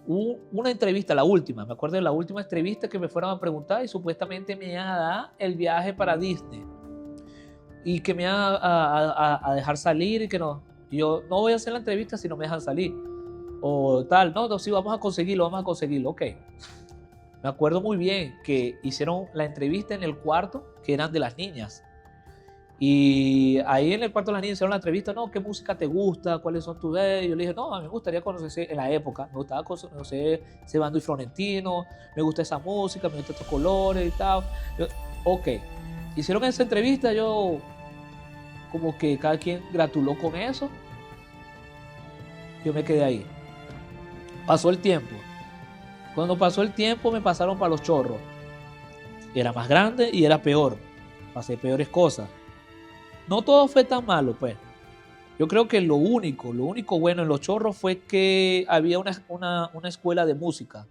hubo una entrevista, la última, me acuerdo de la última entrevista que me fueron a preguntar y supuestamente me iban a dar el viaje para Disney y que me iban a dejar salir y que no. Yo no voy a hacer la entrevista si no me dejan salir o tal, no, sí, vamos a conseguirlo, ok. Me acuerdo muy bien que hicieron la entrevista en el cuarto que eran de las niñas. Y ahí en el cuarto de las niñas hicieron la entrevista, no, ¿qué música te gusta? ¿Cuáles son tus ideas? Y yo le dije, no, a mí me gustaría conocer, en la época, me gustaba conocer Sebando y Florentino, me gusta esa música, me gustan estos colores y tal. Ok, hicieron esa entrevista, yo como que cada quien gratuló con eso, yo me quedé ahí. Pasó el tiempo. Cuando pasó el tiempo me pasaron para Los Chorros. Era más grande y era peor. Pasé peores cosas. No todo fue tan malo, pues. Yo creo que lo único bueno en Los Chorros fue que había una escuela de música.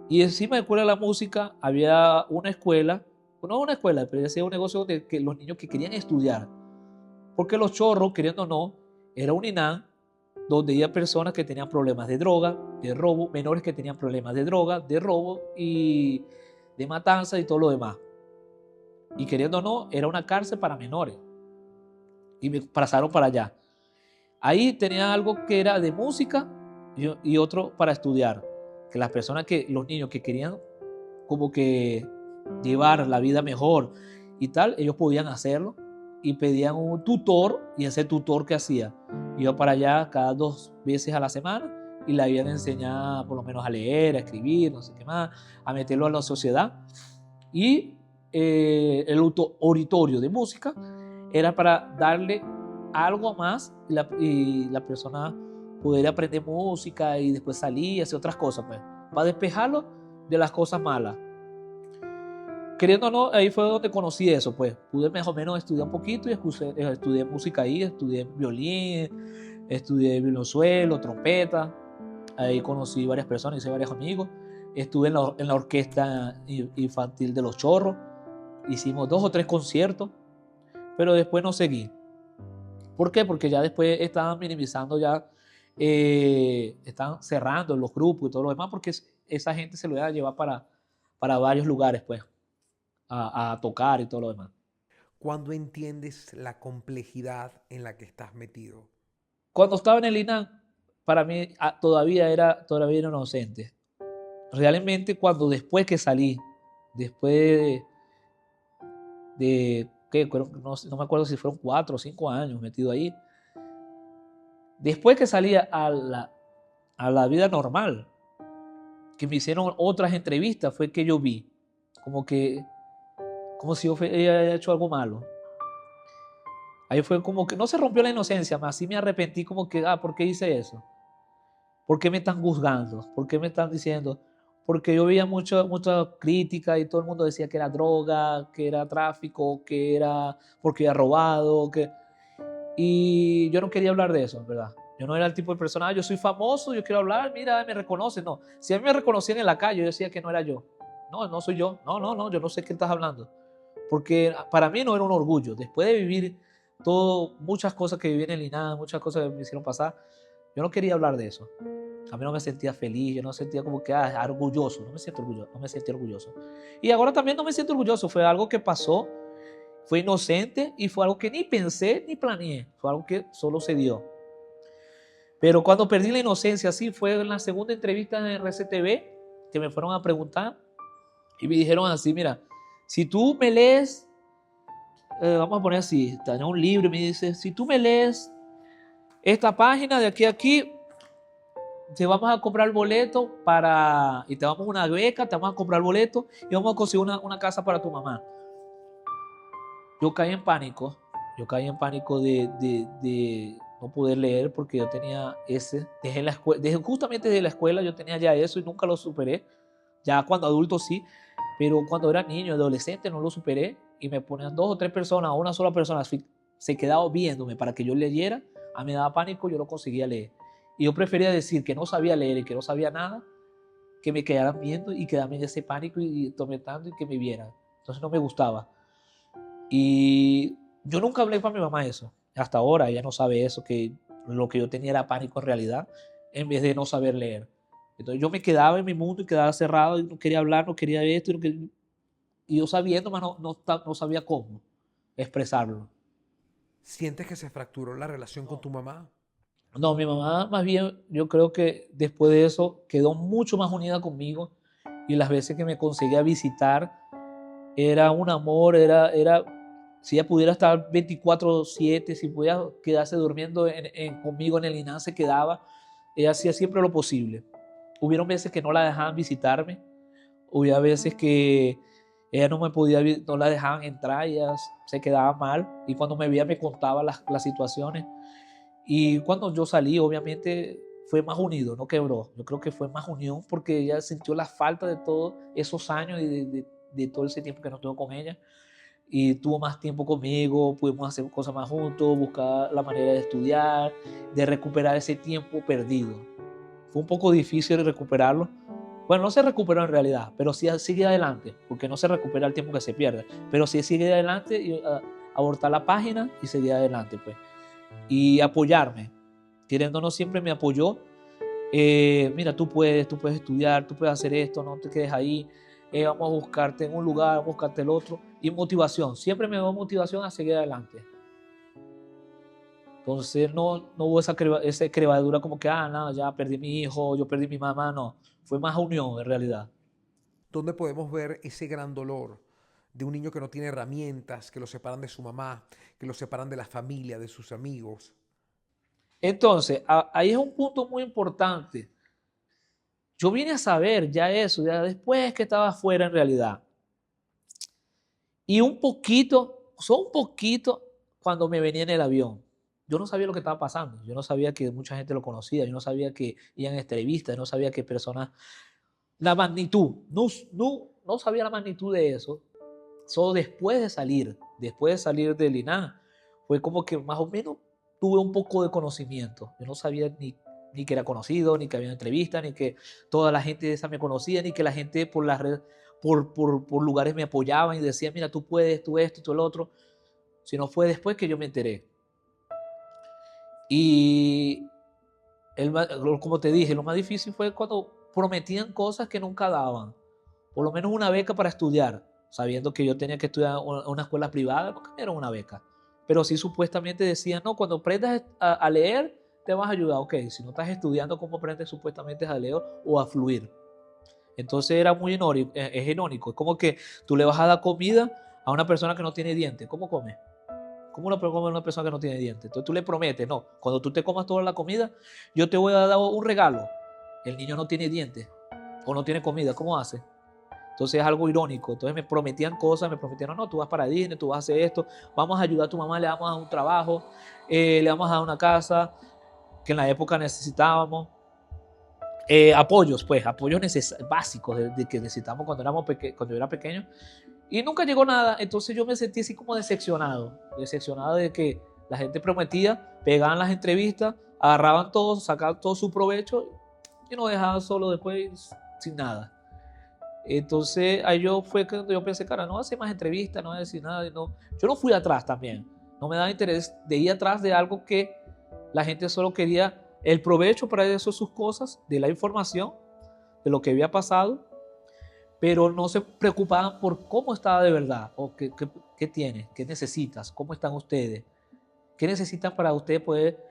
Y encima de la escuela de la música había una escuela, no una escuela, pero hacía un negocio donde los niños que querían estudiar. Porque Los Chorros, queriendo o no, era un INAN donde había personas que tenían problemas de droga, de robo, menores que tenían problemas de droga, de robo y de matanza y todo lo demás. Y queriendo o no, era una cárcel para menores. Y me pasaron para allá. Ahí tenía algo que era de música y otro para estudiar. Que las personas los niños que querían como que llevar la vida mejor y tal, ellos podían hacerlo. Y pedían un tutor, y ese tutor ¿qué hacía? Iba para allá cada 2 veces a la semana y le iban a enseñar por lo menos a leer, a escribir, no sé qué más, a meterlo en la sociedad. Y el auditorio de música era para darle algo más y la persona poder aprender música y después salir y hacer otras cosas, pues, para despejarlo de las cosas malas. Queriendo o no, ahí fue donde conocí eso, pues. Pude más o menos estudiar un poquito y estudié música ahí, estudié violín, estudié violonchuelo, trompeta. Ahí conocí varias personas, hice varios amigos. Estuve en la orquesta infantil de Los Chorros. Hicimos 2 o 3 conciertos, pero después no seguí. ¿Por qué? Porque ya después estaban minimizando, estaban cerrando los grupos y todo lo demás, porque esa gente se lo iba a llevar para varios lugares, pues. A tocar y todo lo demás. ¿Cuándo entiendes la complejidad en la que estás metido? Cuando estaba en el INAN, para mí todavía era inocente. Realmente después que salí, después de ¿qué? No me acuerdo si fueron 4 o 5 años metido ahí. Después que salí a la vida normal, que me hicieron otras entrevistas, fue que yo vi como si yo haya hecho algo malo. Ahí fue como que no se rompió la inocencia, más sí me arrepentí como que, ¿por qué hice eso? ¿Por qué me están juzgando? ¿Por qué me están diciendo? Porque yo veía mucha crítica y todo el mundo decía que era droga, que era tráfico, que era porque había robado, y yo no quería hablar de eso, ¿verdad? Yo no era el tipo de persona, yo soy famoso, yo quiero hablar, mira, me reconocen. No, si a mí me reconocían en la calle, yo decía que no era yo. No soy yo. No, yo no sé qué estás hablando. Porque para mí no era un orgullo. Después de vivir muchas cosas que viví en el INAN, muchas cosas que me hicieron pasar, yo no quería hablar de eso. A mí no me sentía feliz, yo no sentía como que orgulloso. No me sentía orgulloso. Y ahora también no me siento orgulloso. Fue algo que pasó, fue inocente y fue algo que ni pensé ni planeé. Fue algo que solo se dio. Pero cuando perdí la inocencia, sí, fue en la segunda entrevista en RCTV que me fueron a preguntar y me dijeron así, mira, si tú me lees, vamos a poner así, tenía un libro y me dice, si tú me lees esta página de aquí a aquí, te vamos a comprar el boleto y te vamos a una beca, te vamos a comprar el boleto y vamos a conseguir una casa para tu mamá. Yo caí en pánico, de no poder leer porque yo tenía justamente desde la escuela yo tenía ya eso y nunca lo superé. Ya cuando adulto sí, pero cuando era niño, adolescente no lo superé y me ponían 2 o 3 personas o una sola persona se quedaba viéndome para que yo leyera, a mí me daba pánico, yo no conseguía leer. Y yo prefería decir que no sabía leer y que no sabía nada, que me quedaran viendo y quedarme en ese pánico y tormentando y que me vieran. Entonces no me gustaba. Y yo nunca hablé para mi mamá eso. Hasta ahora ella no sabe eso, que lo que yo tenía era pánico en realidad, en vez de no saber leer. Entonces yo me quedaba en mi mundo y quedaba cerrado y no quería hablar, no quería ver esto. Y yo sabiendo, más no sabía cómo expresarlo. ¿Sientes que se fracturó la relación con tu mamá? No, mi mamá más bien, yo creo que después de eso quedó mucho más unida conmigo y las veces que me conseguía visitar era un amor, si ella pudiera estar 24/7, si pudiera quedarse durmiendo conmigo en el INAN, se quedaba. Ella hacía siempre lo posible. Hubieron veces que no la dejaban visitarme, hubo veces que ella no la dejaban entrar, ella se quedaba mal y cuando me veía me contaba las situaciones. Y cuando yo salí, obviamente fue más unido, no quebró. Yo creo que fue más unión porque ella sintió la falta de todos esos años y de todo ese tiempo que no estuve con ella. Y tuvo más tiempo conmigo, pudimos hacer cosas más juntos, buscar la manera de estudiar, de recuperar ese tiempo perdido. Fue un poco difícil recuperarlo. Bueno, no se recuperó en realidad, pero sí sigue adelante, porque no se recupera el tiempo que se pierde. Pero sí sigue adelante y abortar la página y seguir adelante, pues. Y apoyarme. Queriéndonos siempre me apoyó. Mira, tú puedes estudiar, tú puedes hacer esto, no te quedes ahí. Vamos a buscarte en un lugar, vamos a buscarte el otro. Y motivación, siempre me dio motivación a seguir adelante. Entonces no hubo esa crevadura como que, no, ya perdí mi hijo, yo perdí mi mamá, no. Fue más unión en realidad. ¿Dónde podemos ver ese gran dolor de un niño que no tiene herramientas, que lo separan de su mamá, que lo separan de la familia, de sus amigos? Entonces, ahí es un punto muy importante. Yo vine a saber ya eso, ya después que estaba afuera en realidad. Y un poquito cuando me venía en el avión. Yo no sabía lo que estaba pasando. Yo no sabía que mucha gente lo conocía. Yo no sabía que iban a entrevistas. Yo no sabía que personas... La magnitud. No sabía la magnitud de eso. Solo después de salir del INAH, fue como que más o menos tuve un poco de conocimiento. Yo no sabía ni que era conocido, ni que había entrevistas, ni que toda la gente de esa me conocía, ni que la gente por las redes, por lugares me apoyaban y decían, mira, tú puedes, tú esto, tú el otro. Sino fue después que yo me enteré. Y como te dije, lo más difícil fue cuando prometían cosas que nunca daban. Por lo menos una beca para estudiar, sabiendo que yo tenía que estudiar en una escuela privada, porque me dieron una beca. Pero sí supuestamente decían, no, cuando aprendas a leer, te vas a ayudar. Ok, si no estás estudiando, ¿cómo aprendes supuestamente a leer o a fluir? Entonces era muy es irónico. Es como que tú le vas a dar comida a una persona que no tiene dientes. ¿Cómo come? ¿Cómo lo come una persona que no tiene dientes? Entonces tú le prometes, no, cuando tú te comas toda la comida, yo te voy a dar un regalo. El niño no tiene dientes o no tiene comida, ¿cómo hace? Entonces es algo irónico. Entonces me prometían cosas, me prometieron, no, tú vas para Disney, tú vas a hacer esto, vamos a ayudar a tu mamá, le vamos a dar un trabajo, le vamos a dar una casa que en la época necesitábamos. Apoyos básicos de que necesitamos cuando yo era pequeño. Y nunca llegó nada, entonces yo me sentí así como decepcionado de que la gente prometía, pegaban las entrevistas, agarraban todo, sacaban todo su provecho y nos dejaban solo después sin nada. Entonces ahí fue cuando yo pensé, cara, no voy a hacer más entrevistas, no voy a decir nada. No. Yo no fui atrás también, no me daba interés de ir atrás de algo que la gente solo quería el provecho para eso, sus cosas, de la información, de lo que había pasado, pero no se preocupaban por cómo estaba de verdad, o qué tienes, qué necesitas, cómo están ustedes, qué necesitan para ustedes poder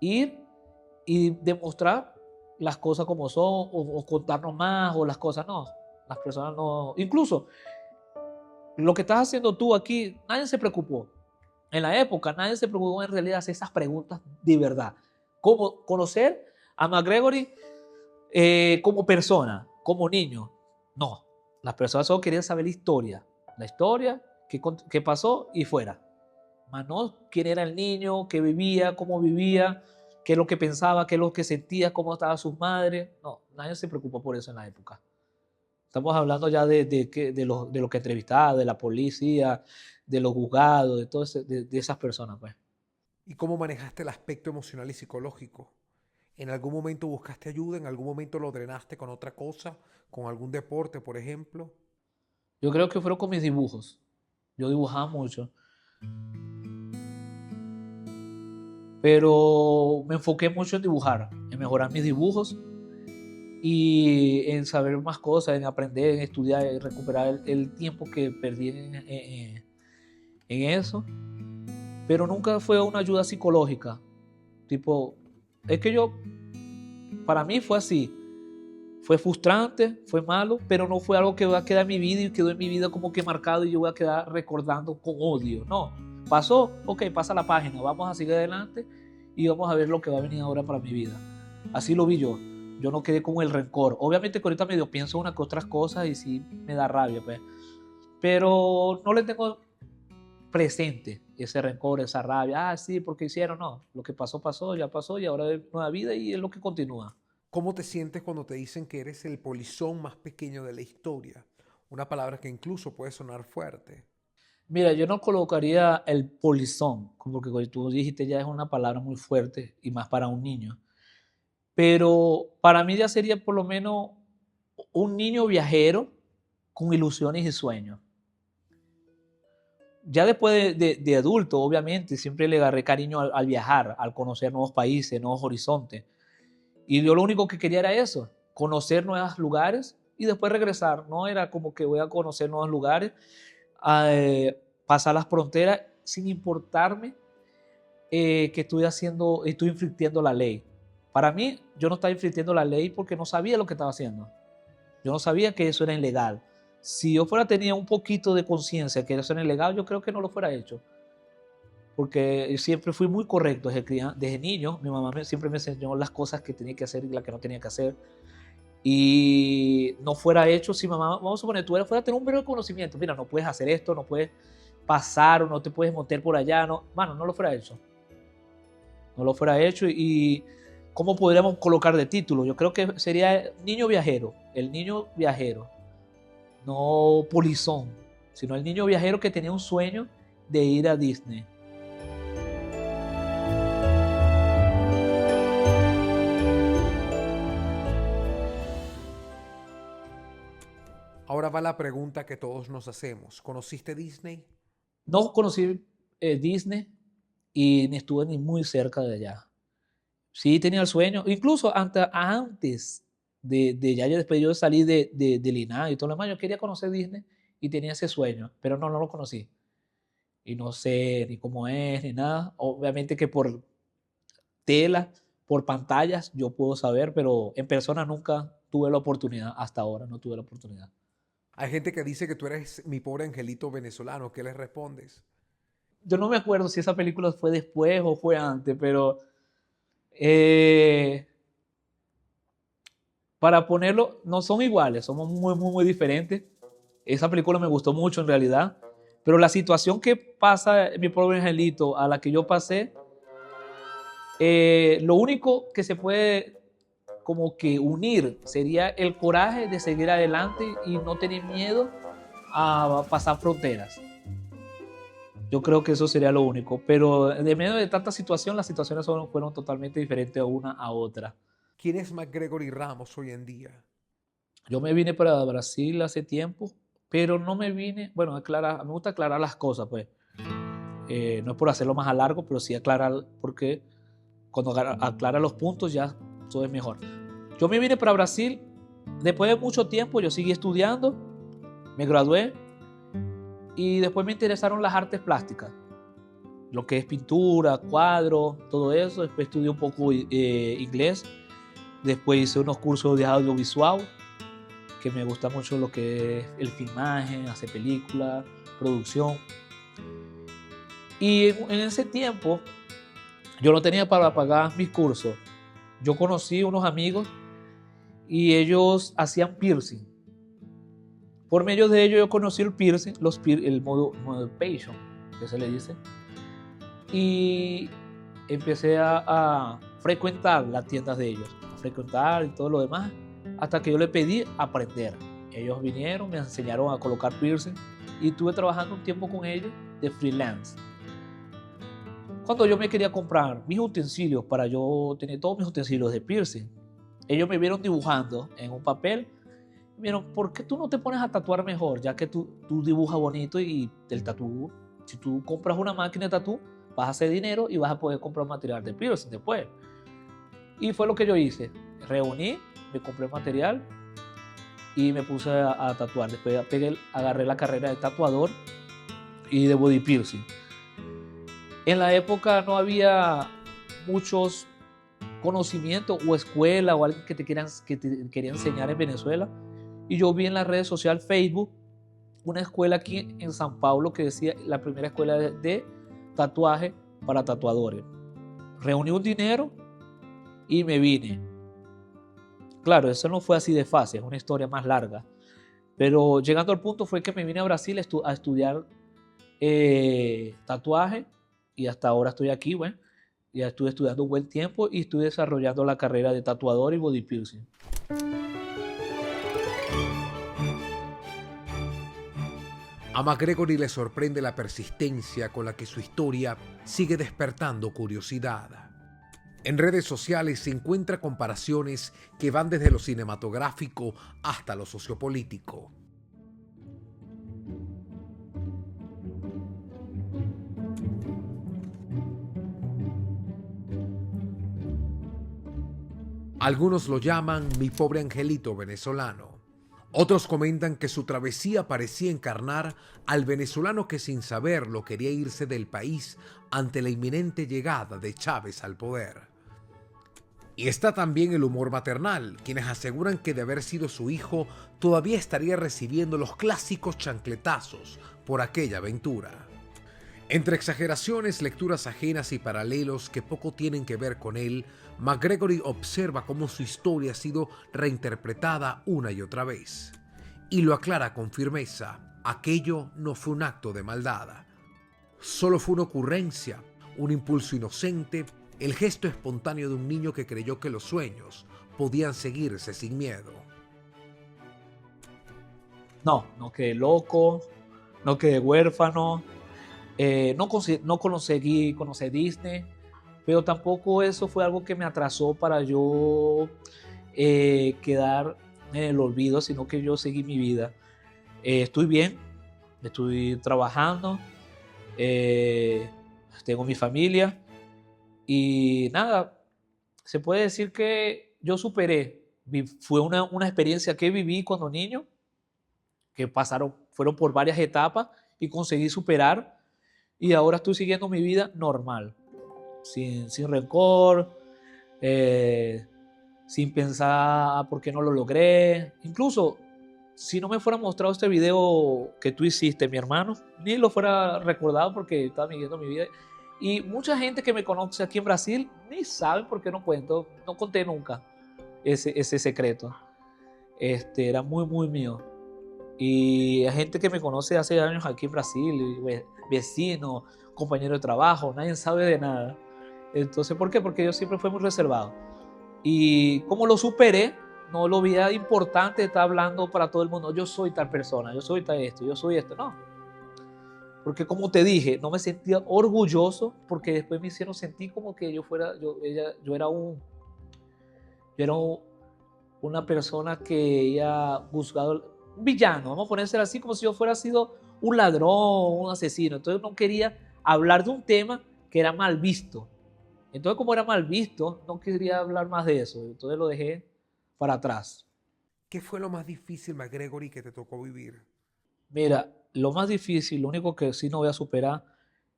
ir y demostrar las cosas como son, o contarnos más, o las cosas no. Las personas no. Incluso lo que estás haciendo tú aquí, nadie se preocupó. En la época, nadie se preocupó en realidad hacer esas preguntas de verdad. Cómo conocer A McGregory, como persona, como niño, no. Las personas solo querían saber la historia, qué pasó y fuera. Más no quién era el niño, qué vivía, cómo vivía, qué es lo que pensaba, qué es lo que sentía, cómo estaban sus madres. No, nadie se preocupó por eso en la época. Estamos hablando ya de lo que entrevistaba, de la policía, de los juzgados, de esas personas, pues. ¿Y cómo manejaste el aspecto emocional y psicológico? ¿En algún momento buscaste ayuda? ¿En algún momento lo drenaste con otra cosa? ¿Con algún deporte, por ejemplo? Yo creo que fueron con mis dibujos. Yo dibujaba mucho. Pero me enfoqué mucho en dibujar, en mejorar mis dibujos y en saber más cosas, en aprender, en estudiar, en recuperar el tiempo que perdí en eso. Pero nunca fue una ayuda psicológica. Tipo, es que para mí fue así. Fue frustrante, fue malo, pero no fue algo que va a quedar en mi vida y quedó en mi vida como que marcado y yo voy a quedar recordando con odio. No, pasó, ok, pasa la página, vamos a seguir adelante y vamos a ver lo que va a venir ahora para mi vida. Así lo vi yo. Yo no quedé con el rencor. Obviamente que ahorita medio pienso una que otras cosas y sí me da rabia, pues. Pero no le tengo presente ese rencor, esa rabia. Ah, sí, porque hicieron, no. Lo que pasó, pasó, ya pasó y ahora es nueva vida y es lo que continúa. ¿Cómo te sientes cuando te dicen que eres el polizón más pequeño de la historia? Una palabra que incluso puede sonar fuerte. Mira, yo no colocaría el polizón, porque como tú dijiste ya es una palabra muy fuerte y más para un niño. Pero para mí ya sería por lo menos un niño viajero con ilusiones y sueños. Ya después de adulto, obviamente, siempre le agarré cariño al viajar, al conocer nuevos países, nuevos horizontes. Y yo lo único que quería era eso, conocer nuevos lugares y después regresar. No era como que voy a conocer nuevos lugares, pasar las fronteras sin importarme que estoy infringiendo la ley. Para mí, yo no estaba infringiendo la ley porque no sabía lo que estaba haciendo. Yo no sabía que eso era ilegal. Si yo tenía un poquito de conciencia que eso era ilegal, yo creo que no lo fuera hecho. Porque siempre fui muy correcto desde niño. Mi mamá siempre me enseñó las cosas que tenía que hacer y las que no tenía que hacer. Y no fuera hecho si mamá, vamos a suponer, tú fuera a tener un breve conocimiento. Mira, no puedes hacer esto, no puedes pasar o no te puedes meter por allá. No, mano, no lo fuera hecho. No lo fuera hecho. Y ¿cómo podríamos colocar de título? Yo creo que sería niño viajero. El niño viajero. No polizón, sino el niño viajero que tenía un sueño de ir a Disney. Ahora va la pregunta que todos nos hacemos. ¿Conociste Disney? No conocí Disney y ni estuve ni muy cerca de allá. Sí tenía el sueño, incluso antes de ya después yo salí del INAH y todo lo demás, yo quería conocer Disney y tenía ese sueño, pero no lo conocí. Y no sé ni cómo es, ni nada. Obviamente que por tela, por pantallas, yo puedo saber, pero en persona nunca tuve la oportunidad, hasta ahora no tuve la oportunidad. Hay gente que dice que tú eres mi pobre angelito venezolano. ¿Qué les respondes? Yo no me acuerdo si esa película fue después o fue antes, pero para ponerlo, no son iguales, somos muy diferentes. Esa película me gustó mucho en realidad, pero la situación que pasa mi pobre angelito a la que yo pasé, lo único que se puede como que unir sería el coraje de seguir adelante y no tener miedo a pasar fronteras. Yo creo que eso sería lo único, pero de medio de tanta situación, las situaciones fueron totalmente diferentes una a otra. ¿Quién es McGregory Ramos hoy en día? Yo me vine para Brasil hace tiempo, pero no me vine, bueno, me gusta aclarar las cosas, pues. No es por hacerlo más a largo, pero sí aclarar, porque cuando aclara los puntos ya todo es mejor. Yo me vine para Brasil, después de mucho tiempo yo seguí estudiando, me gradué y después me interesaron las artes plásticas, lo que es pintura, cuadros, todo eso. Después estudié un poco inglés, después hice unos cursos de audiovisual, que me gusta mucho lo que es el filmaje, hacer películas, producción. Y en ese tiempo yo no tenía para pagar mis cursos yo conocí unos amigos y ellos hacían piercing. Por medio de ellos yo conocí el piercing, el modo passion, que se le dice, y empecé a frecuentar las tiendas de ellos, a frecuentar y todo lo demás, hasta que yo le pedí aprender. Ellos vinieron, me enseñaron a colocar piercing y estuve trabajando un tiempo con ellos de freelance. Cuando yo me quería comprar mis utensilios para yo tener todos mis utensilios de piercing, ellos me vieron dibujando en un papel. Me vieron, ¿por qué tú no te pones a tatuar mejor? Ya que tú dibujas bonito y el tatú, si tú compras una máquina de tatú, vas a hacer dinero y vas a poder comprar material de piercing después. Y fue lo que yo hice. Reuní, me compré material y me puse a tatuar. Después agarré la carrera de tatuador y de body piercing. En la época no había muchos conocimientos o escuela o alguien que te quería enseñar en Venezuela. Y yo vi en las redes sociales, Facebook, una escuela aquí en San Pablo que decía la primera escuela de tatuaje para tatuadores. Reuní un dinero y me vine. Claro, eso no fue así de fácil, es una historia más larga. Pero llegando al punto fue que me vine a Brasil a estudiar tatuaje y hasta ahora estoy aquí, bueno, ya estuve estudiando un buen tiempo y estoy desarrollando la carrera de tatuador y body piercing. A McGregory le sorprende la persistencia con la que su historia sigue despertando curiosidad. En redes sociales se encuentra comparaciones que van desde lo cinematográfico hasta lo sociopolítico. Algunos lo llaman mi pobre angelito venezolano. Otros comentan que su travesía parecía encarnar al venezolano que sin saberlo quería irse del país ante la inminente llegada de Chávez al poder. Y está también el humor maternal, quienes aseguran que de haber sido su hijo todavía estaría recibiendo los clásicos chancletazos por aquella aventura. Entre exageraciones, lecturas ajenas y paralelos que poco tienen que ver con él, McGregory observa cómo su historia ha sido reinterpretada una y otra vez. Y lo aclara con firmeza, aquello no fue un acto de maldad. Solo fue una ocurrencia, un impulso inocente, el gesto espontáneo de un niño que creyó que los sueños podían seguirse sin miedo. No quedé loco, no quedé huérfano. No conseguí conocer Disney, pero tampoco eso fue algo que me atrasó para yo quedar en el olvido, sino que yo seguí mi vida. Estoy bien, estoy trabajando, tengo mi familia y nada, se puede decir que yo superé. Fue una experiencia que viví cuando niño, que fueron por varias etapas y conseguí superar. Y ahora estoy siguiendo mi vida normal, sin rencor, sin pensar por qué no lo logré. Incluso, si no me fuera mostrado este video que tú hiciste, mi hermano, ni lo fuera recordado porque estaba viviendo mi vida. Y mucha gente que me conoce aquí en Brasil ni saben por qué no cuento, no conté nunca ese secreto. Era muy, muy mío. Y hay gente que me conoce hace años aquí en Brasil, vecino, compañero de trabajo, nadie sabe de nada. Entonces, ¿por qué? Porque yo siempre fui muy reservado. Y como lo superé, no lo veía importante estar hablando para todo el mundo. Yo soy tal persona, yo soy tal esto, yo soy esto. No. Porque como te dije, no me sentía orgulloso porque después me hicieron sentir como que yo era una persona que ella juzgado, un villano, vamos a ponérselo así, como si yo fuera sido un ladrón, un asesino. Entonces no quería hablar de un tema que era mal visto. Entonces como era mal visto, no quería hablar más de eso. Entonces lo dejé para atrás. ¿Qué fue lo más difícil, McGregory, que te tocó vivir? Mira, lo más difícil, lo único que sí no voy a superar,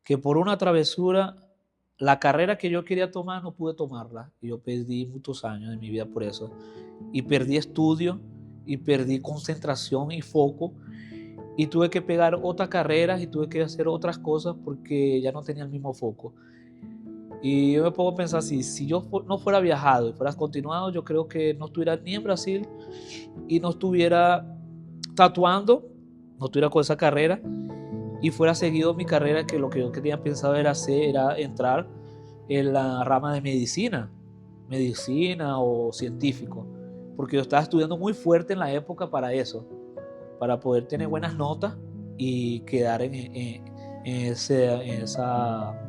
que por una travesura, la carrera que yo quería tomar no pude tomarla. Y yo perdí muchos años de mi vida por eso. Y perdí estudio, y perdí concentración y foco. Y tuve que pegar otras carreras y tuve que hacer otras cosas porque ya no tenía el mismo foco. Y yo me pongo a pensar, si yo no fuera viajado y fuera continuado, yo creo que no estuviera ni en Brasil y no estuviera tatuando, no estuviera con esa carrera y fuera seguido mi carrera, que lo que yo tenía pensado era hacer, era entrar en la rama de medicina o científico, porque yo estaba estudiando muy fuerte en la época para eso, para poder tener buenas notas y quedar en esa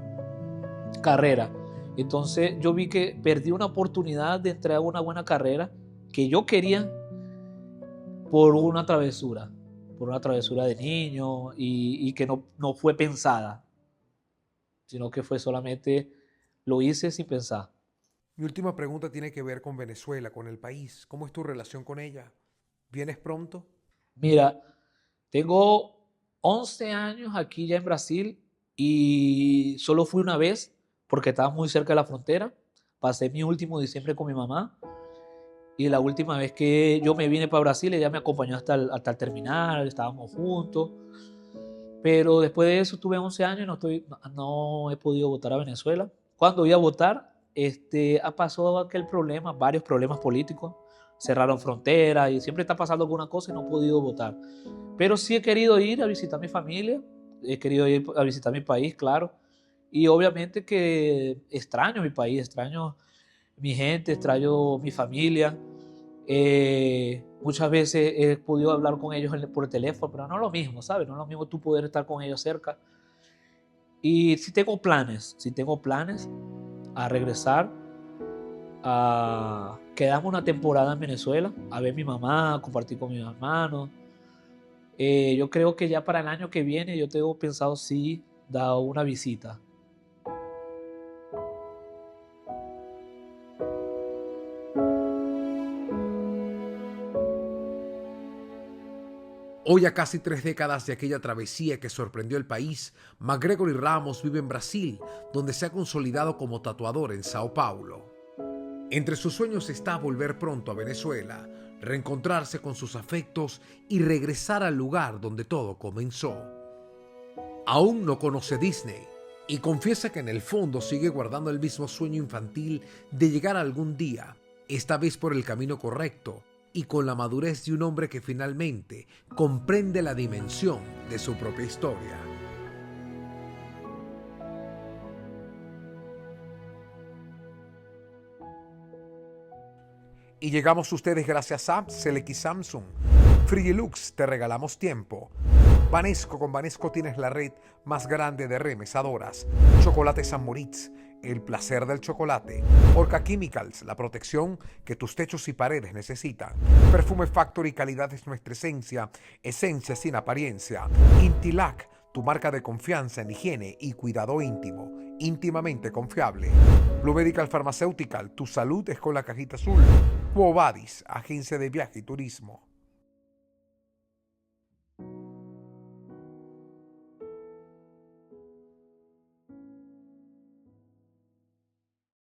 carrera. Entonces yo vi que perdí una oportunidad de entrar a una buena carrera que yo quería por una travesura de niño y que no fue pensada, sino que fue solamente, lo hice sin pensar. Mi última pregunta tiene que ver con Venezuela, con el país. ¿Cómo es tu relación con ella? ¿Vienes pronto? Mira, tengo 11 años aquí ya en Brasil y solo fui una vez porque estaba muy cerca de la frontera. Pasé mi último diciembre con mi mamá y la última vez que yo me vine para Brasil ella me acompañó hasta el terminal, estábamos juntos. Pero después de eso tuve 11 años y no he podido votar a Venezuela. Cuando iba a votar, ha pasado aquel problema, varios problemas políticos. Cerraron fronteras y siempre está pasando alguna cosa y no he podido votar. Pero sí he querido ir a visitar a mi familia, he querido ir a visitar mi país, claro. Y obviamente que extraño mi país, extraño mi gente, extraño mi familia. Muchas veces he podido hablar con ellos por el teléfono, pero no es lo mismo, ¿sabes? No es lo mismo tú poder estar con ellos cerca. Y sí tengo planes a regresar, a quedarme una temporada en Venezuela, a ver a mi mamá, a compartir con mis hermanos. Yo creo que ya para el año que viene yo tengo pensado sí dar una visita. Hoy, a casi 3 décadas de aquella travesía que sorprendió el país, McGregory Ramos vive en Brasil, donde se ha consolidado como tatuador en Sao Paulo. Entre sus sueños está volver pronto a Venezuela, reencontrarse con sus afectos y regresar al lugar donde todo comenzó. Aún no conoce Disney y confiesa que en el fondo sigue guardando el mismo sueño infantil de llegar algún día, esta vez por el camino correcto, y con la madurez de un hombre que finalmente comprende la dimensión de su propia historia. Y llegamos a ustedes gracias a Select Samsung. Frigilux, te regalamos tiempo. Banesco, con Banesco tienes la red más grande de remesadoras. Chocolate San Moritz, el placer del chocolate. Orca Chemicals, la protección que tus techos y paredes necesitan. Perfume Factory, calidad es nuestra esencia sin apariencia. Intilac, tu marca de confianza en higiene y cuidado íntimo, íntimamente confiable. Blue Medical Pharmaceutical, tu salud es con la cajita azul. Quo Vadis, agencia de viaje y turismo.